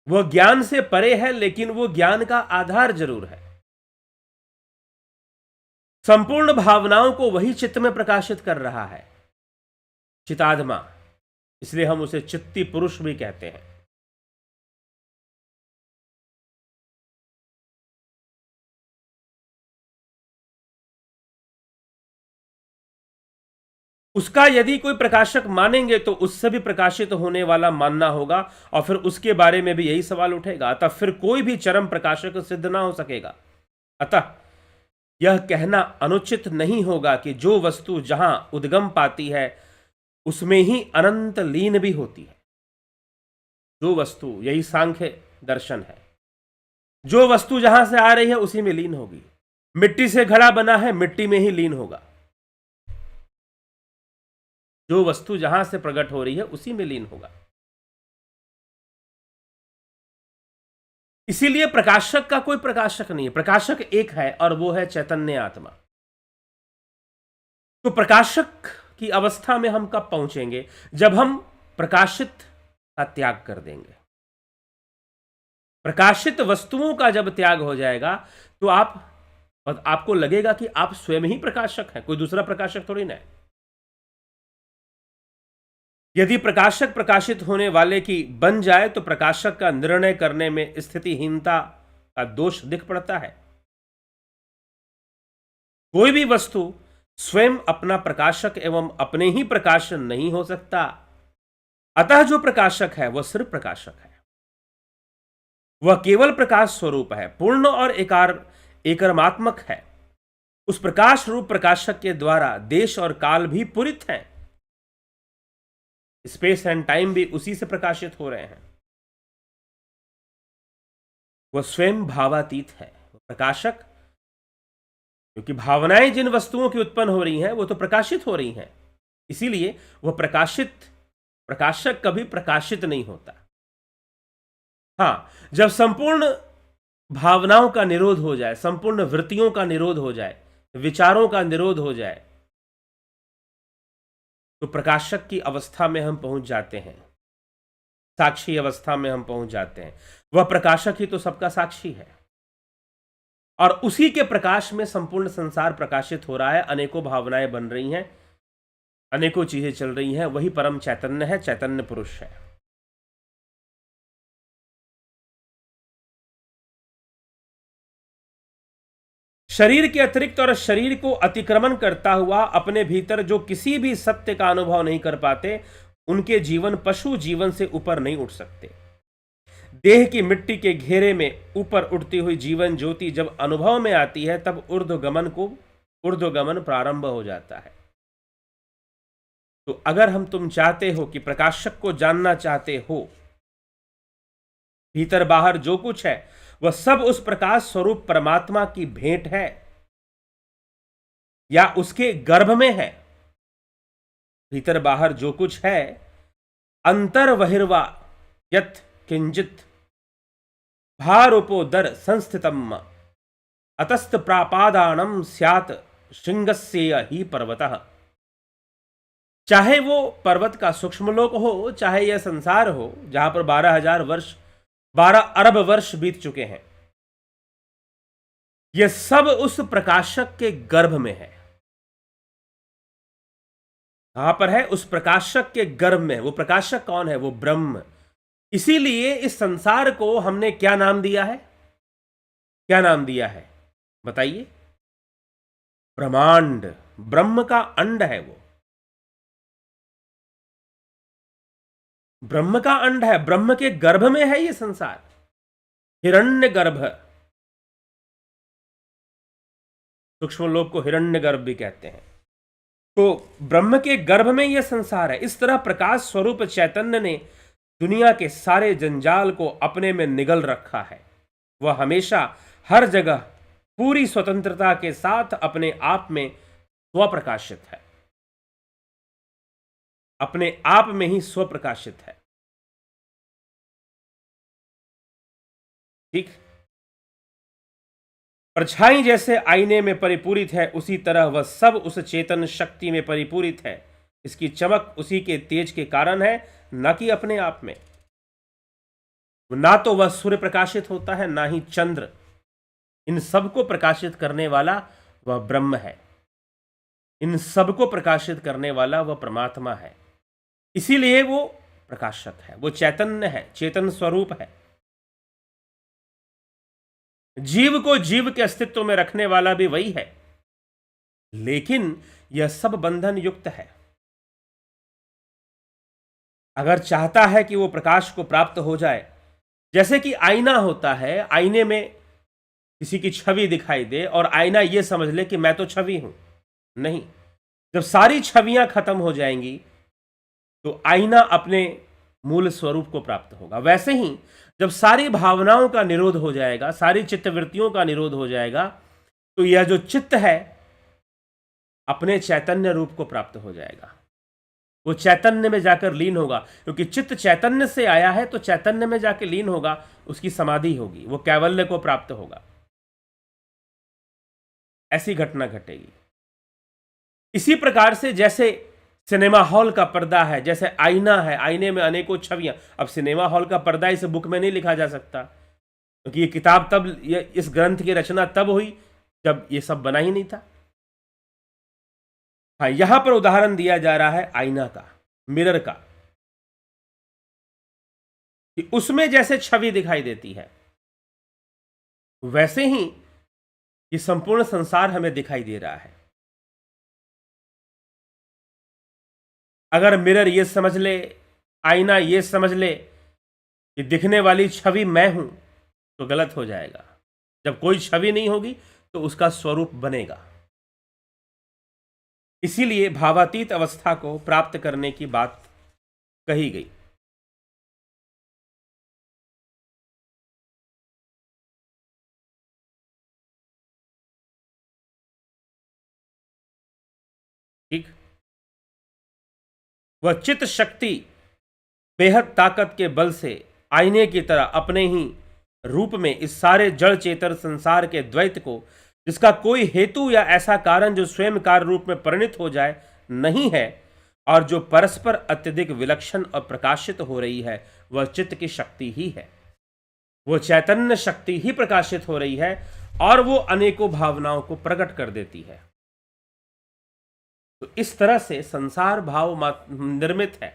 वह ज्ञान से परे है, लेकिन वो ज्ञान का आधार जरूर है। संपूर्ण भावनाओं को वही चित्त में प्रकाशित कर रहा है, चितात्मा। इसलिए हम उसे चित्ती पुरुष भी कहते हैं। उसका यदि कोई प्रकाशक मानेंगे तो उससे भी प्रकाशित होने वाला मानना होगा, और फिर उसके बारे में भी यही सवाल उठेगा। अतः फिर कोई भी चरम प्रकाशक सिद्ध ना हो सकेगा। अतः यह कहना अनुचित नहीं होगा कि जो वस्तु जहां उद्गम पाती है उसमें ही अनंत लीन भी होती है। जो वस्तु, यही सांख्य दर्शन है, जो वस्तु जहां से आ रही है उसी में लीन होगी। मिट्टी से घड़ा बना है, मिट्टी में ही लीन होगा। जो वस्तु जहां से प्रकट हो रही है उसी में लीन होगा। इसीलिए प्रकाशक का कोई प्रकाशक नहीं है, प्रकाशक एक है और वो है चैतन्य आत्मा। तो प्रकाशक की अवस्था में हम कब पहुंचेंगे? जब हम प्रकाशित का त्याग कर देंगे। प्रकाशित वस्तुओं का जब त्याग हो जाएगा तो आपको लगेगा कि आप स्वयं ही प्रकाशक हैं, कोई दूसरा प्रकाशक थोड़ी ना है। यदि प्रकाशक प्रकाशित होने वाले की बन जाए तो प्रकाशक का निर्णय करने में स्थितिहीनता का दोष दिख पड़ता है। कोई भी वस्तु स्वयं अपना प्रकाशक एवं अपने ही प्रकाशन नहीं हो सकता। अतः जो प्रकाशक है वह सिर्फ प्रकाशक है। वह केवल प्रकाश स्वरूप है, पूर्ण और एकर्मात्मक है। उस प्रकाश रूप प्रकाशक के द्वारा देश और काल भी पूरित हैं, स्पेस एंड टाइम भी उसी से प्रकाशित हो रहे हैं। वह स्वयं भावातीत है, प्रकाशक, क्योंकि भावनाएं जिन वस्तुओं की उत्पन्न हो रही हैं वो तो प्रकाशित हो रही हैं, इसीलिए वह प्रकाशक कभी प्रकाशित नहीं होता। हां, जब संपूर्ण भावनाओं का निरोध हो जाए, संपूर्ण वृत्तियों का निरोध हो जाए, विचारों का निरोध हो जाए, तो प्रकाशक की अवस्था में हम पहुंच जाते हैं, साक्षी अवस्था में हम पहुंच जाते हैं। वह प्रकाशक ही तो सबका साक्षी है, और उसी के प्रकाश में संपूर्ण संसार प्रकाशित हो रहा है। अनेकों भावनाएं बन रही हैं, अनेकों चीजें चल रही हैं। वही परम चैतन्य है, चैतन्य पुरुष है। शरीर के अतिरिक्त और शरीर को अतिक्रमण करता हुआ अपने भीतर जो किसी भी सत्य का अनुभव नहीं कर पाते, उनके जीवन पशु जीवन से ऊपर नहीं उठ सकते। देह की मिट्टी के घेरे में ऊपर उठती हुई जीवन ज्योति जब अनुभव में आती है, तब ऊर्ध्वगमन प्रारंभ हो जाता है। तो अगर तुम चाहते हो कि प्रकाशक को जानना चाहते हो, भीतर बाहर जो कुछ है वह सब उस प्रकाश स्वरूप परमात्मा की भेंट है या उसके गर्भ में है। भीतर बाहर जो कुछ है, अंतर बहिर्वा यत् किंचित भारूपोदर संस्थितम अतस्त प्रापादानम स्यात् श्रृंगस्य ही पर्वतः। चाहे वो पर्वत का सूक्ष्म लोक हो, चाहे यह संसार हो जहां पर 12 अरब वर्ष बीत चुके हैं, यह सब उस प्रकाशक के गर्भ में है। कहां पर है? उस प्रकाशक के गर्भ में। वो प्रकाशक कौन है? वो ब्रह्म। इसीलिए इस संसार को हमने क्या नाम दिया है? क्या नाम दिया है बताइए? ब्रह्मांड। ब्रह्म का अंड है वो, ब्रह्म का अंड है, ब्रह्म के गर्भ में है ये संसार। हिरण्य गर्भ, सूक्ष्म लोक को हिरण्य गर्भ भी कहते हैं। तो ब्रह्म के गर्भ में यह संसार है। इस तरह प्रकाश स्वरूप चैतन्य ने दुनिया के सारे जंजाल को अपने में निगल रखा है। वह हमेशा हर जगह पूरी स्वतंत्रता के साथ अपने आप में स्वप्रकाशित है, अपने आप में ही स्वप्रकाशित है। ठीक, परछाई जैसे आईने में परिपूरित है, उसी तरह वह सब उस चेतन शक्ति में परिपूरित है। इसकी चमक उसी के तेज के कारण है, न कि अपने आप में। ना तो वह सूर्य प्रकाशित होता है, ना ही चंद्र। इन सबको प्रकाशित करने वाला वह ब्रह्म है, इन सबको प्रकाशित करने वाला वह परमात्मा है। इसीलिए वो प्रकाशक है, वो चैतन्य है, चेतन स्वरूप है। जीव को जीव के अस्तित्व में रखने वाला भी वही है, लेकिन यह सब बंधन युक्त है। अगर चाहता है कि वो प्रकाश को प्राप्त हो जाए, जैसे कि आईना होता है, आईने में किसी की छवि दिखाई दे और आईना ये समझ ले कि मैं तो छवि हूं। नहीं, जब सारी छवियां खत्म हो जाएंगी तो आईना अपने मूल स्वरूप को प्राप्त होगा। वैसे ही जब सारी भावनाओं का निरोध हो जाएगा, सारी चित्तवृत्तियों का निरोध हो जाएगा, तो यह जो चित्त है अपने चैतन्य रूप को प्राप्त हो जाएगा। वो चैतन्य में जाकर लीन होगा, क्योंकि चित्त चैतन्य से आया है, तो चैतन्य में जाकर लीन होगा, उसकी समाधि होगी, वो कैवल्य को प्राप्त होगा। ऐसी घटना घटेगी। इसी प्रकार से जैसे सिनेमा हॉल का पर्दा है, जैसे आईना है, आईने में अनेकों छवियां। अब सिनेमा हॉल का पर्दा इस बुक में नहीं लिखा जा सकता, क्योंकि ये किताब तब, इस ग्रंथ की रचना तब हुई जब ये सब बना ही नहीं था। हाँ, यहां पर उदाहरण दिया जा रहा है आईना का, मिरर का, कि उसमें जैसे छवि दिखाई देती है, वैसे ही ये संपूर्ण संसार हमें दिखाई दे रहा है। अगर मिरर ये समझ ले, आईना ये समझ ले कि दिखने वाली छवि मैं हूं, तो गलत हो जाएगा। जब कोई छवि नहीं होगी तो उसका स्वरूप बनेगा। इसीलिए भावातीत अवस्था को प्राप्त करने की बात कही गई। ठीक, वह चित्त शक्ति बेहद ताकत के बल से आईने की तरह अपने ही रूप में इस सारे जड़ चेतन संसार के द्वैत को, जिसका कोई हेतु या ऐसा कारण जो स्वयं कार्य रूप में परिणित हो जाए नहीं है, और जो परस्पर अत्यधिक विलक्षण और प्रकाशित हो रही है, वह चित्त की शक्ति ही है। वो चैतन्य शक्ति ही प्रकाशित हो रही है और वो अनेकों भावनाओं को प्रकट कर देती है। तो इस तरह से संसार भाव निर्मित है।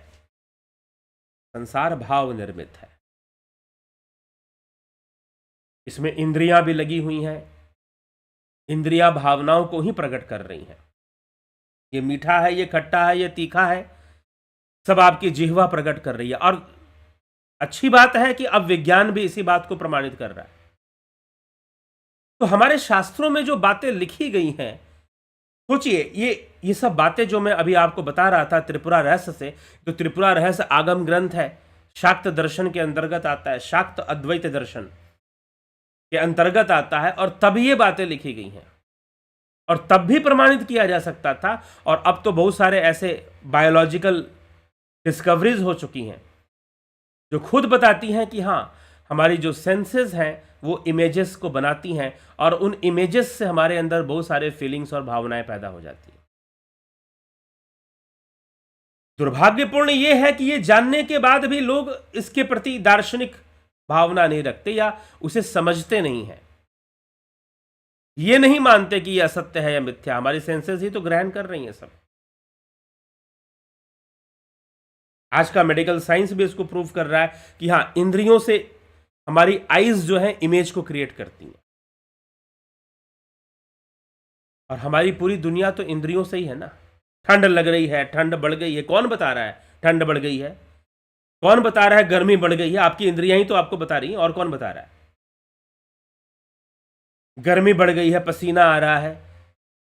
संसार भाव निर्मित है। इसमें इंद्रियां भी लगी हुई हैं। इंद्रियां भावनाओं को ही प्रकट कर रही हैं। ये मीठा है, ये खट्टा है, ये तीखा है, सब आपकी जिह्वा प्रकट कर रही है। और अच्छी बात है कि अब विज्ञान भी इसी बात को प्रमाणित कर रहा है। तो हमारे शास्त्रों में जो बातें लिखी गई हैं, सोचिए ये सब बातें जो मैं अभी आपको बता रहा था त्रिपुरा रहस्य से, तो त्रिपुरा रहस्य आगम ग्रंथ है, शाक्त दर्शन के अंतर्गत आता है, शाक्त अद्वैत दर्शन के अंतर्गत आता है, और तब ये बातें लिखी गई हैं और तब भी प्रमाणित किया जा सकता था। और अब तो बहुत सारे ऐसे बायोलॉजिकल डिस्कवरीज हो चुकी हैं जो खुद बताती हैं कि हाँ, हमारी जो सेंसेस हैं वो इमेजेस को बनाती हैं और उन इमेजेस से हमारे अंदर बहुत सारे फीलिंग्स और भावनाएं पैदा हो जाती हैं। दुर्भाग्यपूर्ण ये है कि ये जानने के बाद भी लोग इसके प्रति दार्शनिक भावना नहीं रखते या उसे समझते नहीं हैं। ये नहीं मानते कि ये असत्य है या मिथ्या। हमारी सेंसेस ही तो ग्रहण कर रही हैं सब। आज का मेडिकल साइंस भी इसको प्रूव कर रहा है कि हाँ, इंद्रियों से हमारी आईज जो है इमेज को क्रिएट करती हैं, और हमारी पूरी दुनिया तो इंद्रियों से ही है ना। ठंड लग रही है, ठंड बढ़ गई है, कौन बता रहा है ठंड बढ़ गई है? कौन बता रहा है गर्मी बढ़ गई है? आपकी इंद्रियां ही तो आपको बता रही हैं, और कौन बता रहा है? गर्मी बढ़ गई है, पसीना आ रहा है,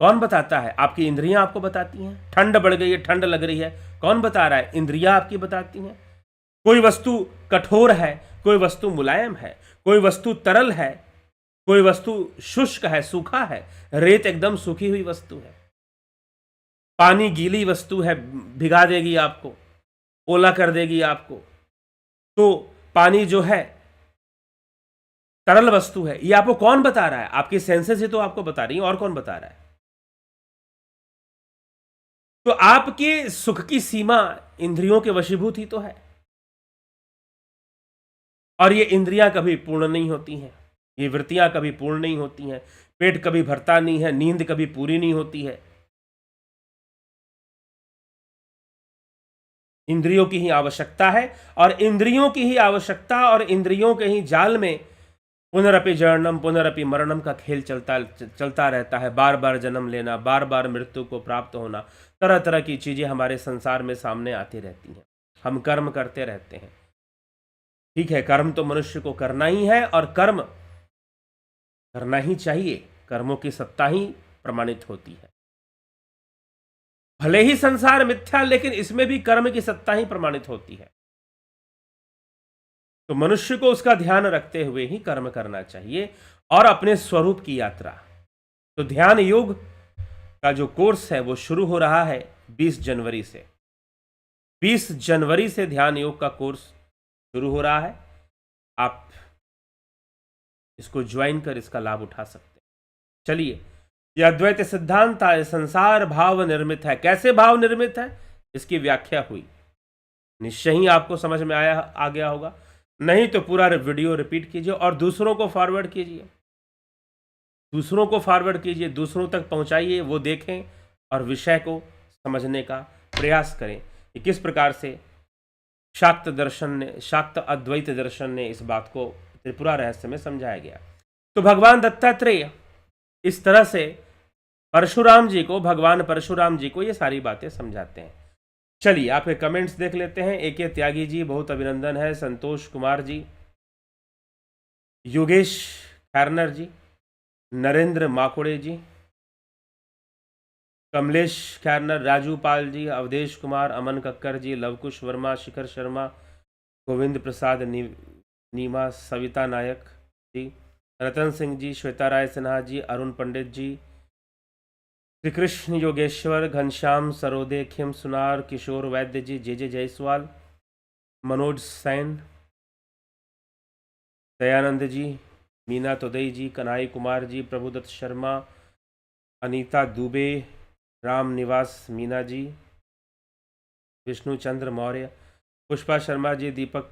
कौन बताता है? आपकी इंद्रियां आपको बताती हैं। ठंड बढ़ गई है, ठंड लग रही है, कौन बता रहा है? इंद्रियां आपकी बताती हैं। कोई वस्तु कठोर है, कोई वस्तु मुलायम है, कोई वस्तु तरल है, कोई वस्तु शुष्क है, सूखा है। रेत एकदम सूखी हुई वस्तु है, पानी गीली वस्तु है, भिगा देगी आपको, ओला कर देगी आपको। तो पानी जो है तरल वस्तु है, ये आपको कौन बता रहा है? आपकी सेंसेस ही तो आपको बता रही है, और कौन बता रहा है? तो आपके सुख की सीमा इंद्रियों के वशीभूत ही तो है, और ये इंद्रियां कभी पूर्ण नहीं होती हैं, ये वृत्तियां कभी पूर्ण नहीं होती हैं, पेट कभी भरता नहीं है, नींद कभी पूरी नहीं होती है। इंद्रियों की ही आवश्यकता है, और इंद्रियों की ही आवश्यकता और इंद्रियों के ही जाल में पुनरपि जननम पुनरपि मरणम का खेल चलता रहता है। बार बार जन्म लेना, बार बार मृत्यु को प्राप्त होना, तरह तरह की चीजें हमारे संसार में सामने आती रहती हैं। हम कर्म करते रहते हैं। ठीक है, कर्म तो मनुष्य को करना ही है, और कर्म करना ही चाहिए। कर्मों की सत्ता ही प्रमाणित होती है। भले ही संसार मिथ्या, लेकिन इसमें भी कर्म की सत्ता ही प्रमाणित होती है। तो मनुष्य को उसका ध्यान रखते हुए ही कर्म करना चाहिए, और अपने स्वरूप की यात्रा। तो ध्यान योग का जो कोर्स है वो शुरू हो रहा है 20 जनवरी से। 20 जनवरी से ध्यान योग का कोर्स शुरू हो रहा है। आप इसको ज्वाइन कर इसका लाभ उठा सकते हैं। चलिए, यह अद्वैत सिद्धांत था, संसार भाव निर्मित है। कैसे भाव निर्मित है, इसकी व्याख्या हुई। निश्चय ही आपको समझ में आ गया होगा। नहीं तो पूरा वीडियो रिपीट कीजिए और दूसरों को फॉरवर्ड कीजिए, दूसरों को फॉरवर्ड कीजिए, दूसरों तक पहुंचाइए, वो देखें और विषय को समझने का प्रयास करें कि किस प्रकार से शाक्त दर्शन ने, शाक्त अद्वैत दर्शन ने इस बात को त्रिपुरा रहस्य में समझाया गया। तो भगवान दत्तात्रेय इस तरह से परशुराम जी को, भगवान परशुराम जी को ये सारी बातें समझाते हैं। चलिए, आपके कमेंट्स देख लेते हैं। AK त्यागी जी, बहुत अभिनंदन है। संतोष कुमार जी, योगेश खैरनर जी, नरेंद्र माकुड़े जी, कमलेश खैरनर, राजू पाल जी, अवधेश कुमार, अमन कक्कर जी, लवकुश वर्मा, शिखर शर्मा, गोविंद प्रसाद नीमा, सविता नायक जी, रतन सिंह जी, श्वेता राय सिन्हा जी, अरुण पंडित जी, श्री कृष्ण योगेश्वर, घनश्याम सरोदे, खिम सुनार, किशोर वैद्य जी, जे जायसवाल, मनोज सैन, दयानंद जी, मीना तोदई जी, कन्हई कुमार जी, प्रभुदत्त शर्मा, अनीता दुबे, राम निवास मीना जी, विष्णु चंद्र मौर्य, पुष्पा शर्मा जी, दीपक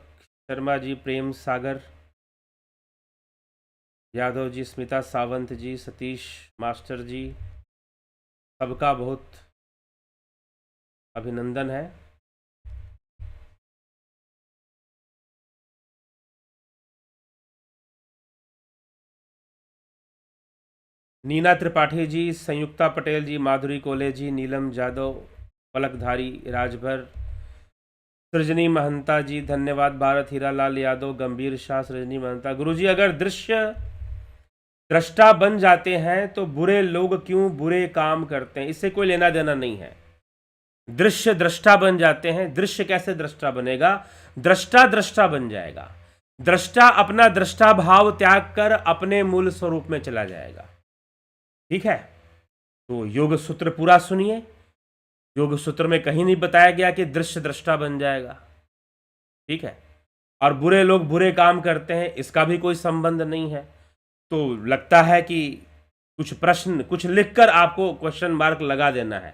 शर्मा जी, प्रेम सागर यादव जी, स्मिता सावंत जी, सतीश मास्टर जी, सबका बहुत अभिनंदन है। नीना त्रिपाठी जी, संयुक्ता पटेल जी, माधुरी कोले जी, नीलम जादव, पलकधारी राजभर, सृजनी महंता जी, धन्यवाद। भारत हीरालाल यादव, गंभीर शाह, सृजनी महंता। गुरुजी अगर दृश्य दृष्टा बन जाते हैं तो बुरे लोग क्यों बुरे काम करते हैं, इससे कोई लेना देना नहीं है। दृश्य दृष्टा बन जाते हैं, दृश्य कैसे दृष्टा बनेगा, दृष्टा दृष्टा बन जाएगा। दृष्टा अपना दृष्टा भाव त्याग कर अपने मूल स्वरूप में चला जाएगा। ठीक है, तो योग सूत्र पूरा सुनिए। योग सूत्र में कहीं नहीं बताया गया कि दृश्य दृष्टा बन जाएगा। ठीक है, और बुरे लोग बुरे काम करते हैं, इसका भी कोई संबंध नहीं है। तो लगता है कि कुछ प्रश्न कुछ लिखकर आपको क्वेश्चन मार्क लगा देना है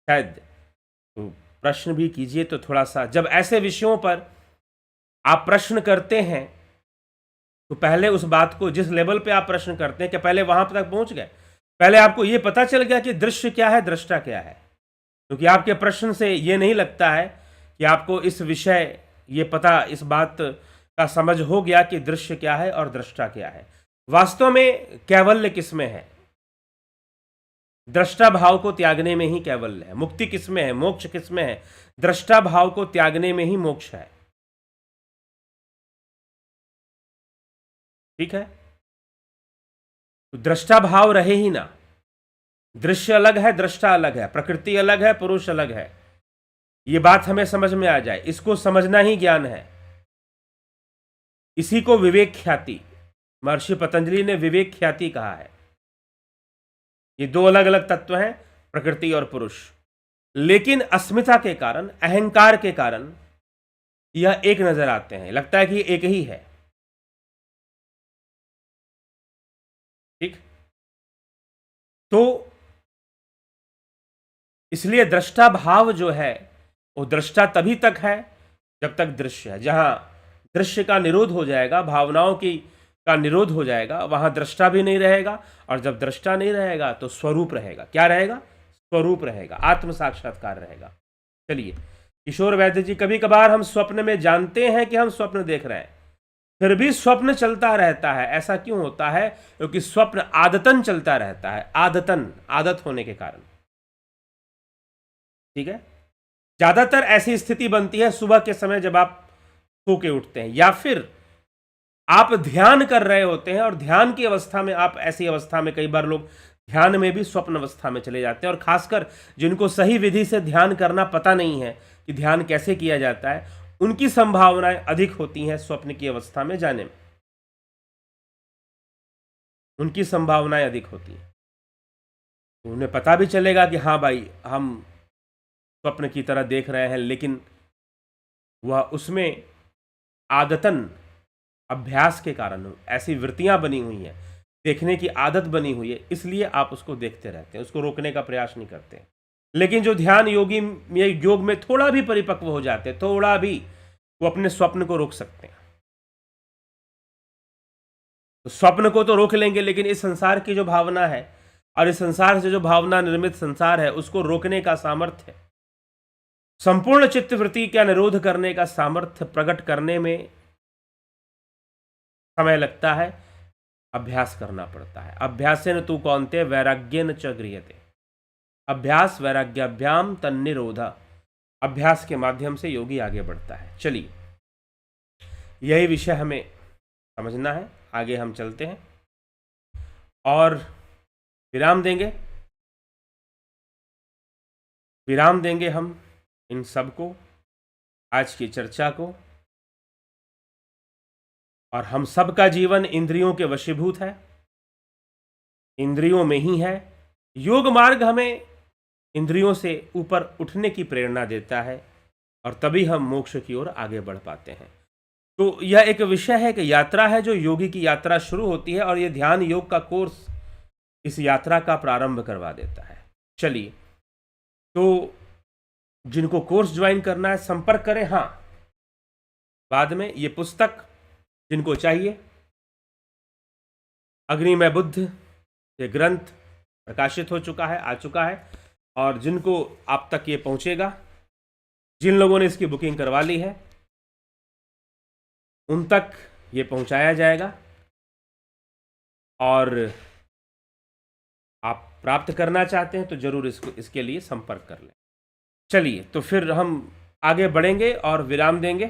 शायद, तो प्रश्न भी कीजिए। तो थोड़ा सा जब ऐसे विषयों पर आप प्रश्न करते हैं तो पहले उस बात को, जिस लेवल पे आप प्रश्न करते हैं, कि पहले वहां तक पहुंच गए, पहले आपको यह पता चल गया कि दृश्य क्या है, दृष्टा क्या है। क्योंकि आपके प्रश्न से यह नहीं लगता है कि आपको इस विषय ये पता, इस बात का समझ हो गया कि दृश्य क्या है और दृष्टा क्या है। वास्तव में कैवल्य किसमें है, दृष्टा भाव को त्यागने में ही कैवल्य है। मुक्ति किसमें है, मोक्ष किसमें है, दृष्टा भाव को त्यागने में ही मोक्ष है। ठीक है, तो दृष्टा भाव रहे ही ना। दृश्य अलग है, दृष्टा अलग है, प्रकृति अलग है, पुरुष अलग है। ये बात हमें समझ में आ जाए, इसको समझना ही ज्ञान है। इसी को विवेक ख्याति, महर्षि पतंजलि ने विवेक ख्याति कहा है। ये दो अलग अलग तत्व हैं, प्रकृति और पुरुष, लेकिन अस्मिता के कारण, अहंकार के कारण यह एक नजर आते हैं, लगता है कि एक ही है। ठीक, तो इसलिए दृष्टा भाव जो है वो दृष्टा तभी तक है जब तक दृश्य है। जहां दृश्य का निरोध हो जाएगा, भावनाओं की का निरोध हो जाएगा, वहां दृष्टा भी नहीं रहेगा। और जब दृष्टा नहीं रहेगा तो स्वरूप रहेगा। क्या रहेगा, स्वरूप रहेगा, आत्म साक्षात्कार रहेगा। चलिए, किशोर वैद्य जी, कभी कभार हम स्वप्न में जानते हैं कि हम स्वप्न देख रहे हैं, फिर भी स्वप्न चलता रहता है। ऐसा क्यों होता है, क्योंकि स्वप्न आदतन चलता रहता है, आदतन, आदत होने के कारण। ठीक है, ज्यादातर ऐसी स्थिति बनती है सुबह के समय जब आप सो के उठते हैं, या फिर आप ध्यान कर रहे होते हैं और ध्यान की अवस्था में, आप ऐसी अवस्था में, कई बार लोग ध्यान में भी स्वप्न अवस्था में चले जाते हैं। और खासकर जिनको सही विधि से ध्यान करना पता नहीं है कि ध्यान कैसे किया जाता है, उनकी संभावनाएं अधिक होती हैं स्वप्न की अवस्था में जाने में, उनकी संभावनाएं अधिक होती हैं। तो उन्हें पता भी चलेगा कि हाँ भाई, हम स्वप्न की तरह देख रहे हैं, लेकिन वह उसमें आदतन, अभ्यास के कारण ऐसी वृत्तियां बनी हुई हैं, देखने की आदत बनी हुई है, इसलिए आप उसको देखते रहते हैं, उसको रोकने का प्रयास नहीं करते। लेकिन जो ध्यान योगी योग में थोड़ा भी परिपक्व हो जाते हैं, थोड़ा भी, वो अपने स्वप्न को रोक सकते हैं। तो स्वप्न को तो रोक लेंगे, लेकिन इस संसार की जो भावना है और इस संसार से जो भावना निर्मित संसार है, उसको रोकने का सामर्थ्य, संपूर्ण चित्तवृत्ति का निरोध करने का सामर्थ्य प्रकट करने में समय लगता है, अभ्यास करना पड़ता है। अभ्यासेन तु कौन्तेय वैराग्येन च गृह्यते। अभ्यास वैराग्याभ्याम तन्निरोध। अभ्यास के माध्यम से योगी आगे बढ़ता है। चलिए, यही विषय हमें समझना है। आगे हम चलते हैं और विराम देंगे हम इन सब को, आज की चर्चा को। और हम सब का जीवन इंद्रियों के वशीभूत है, इंद्रियों में ही है। योग मार्ग हमें इंद्रियों से ऊपर उठने की प्रेरणा देता है और तभी हम मोक्ष की ओर आगे बढ़ पाते हैं। तो यह एक विषय है कि यात्रा है जो योगी की यात्रा शुरू होती है और यह ध्यान योग का कोर्स इस यात्रा का प्रारंभ करवा देता है। चलिए, तो जिनको कोर्स ज्वाइन करना है संपर्क करें। हाँ, बाद में ये पुस्तक जिनको चाहिए, अग्निमय बुद्ध, ये ग्रंथ प्रकाशित हो चुका है, आ चुका है, और जिनको आप तक ये पहुंचेगा, जिन लोगों ने इसकी बुकिंग करवा ली है उन तक ये पहुंचाया जाएगा और आप प्राप्त करना चाहते हैं तो जरूर इसके लिए संपर्क कर लें। चलिए, तो फिर हम आगे बढ़ेंगे और विराम देंगे।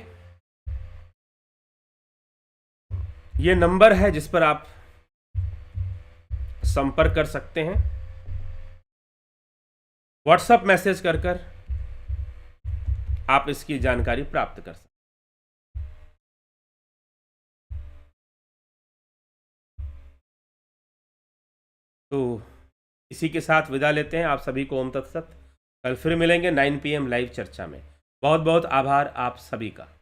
ये नंबर है जिस पर आप संपर्क कर सकते हैं, व्हाट्सएप मैसेज कर आप इसकी जानकारी प्राप्त कर सकते हैं। तो इसी के साथ विदा लेते हैं आप सभी को। ओम तत्सत। कल फिर मिलेंगे 9 PM लाइव चर्चा में। बहुत बहुत आभार आप सभी का।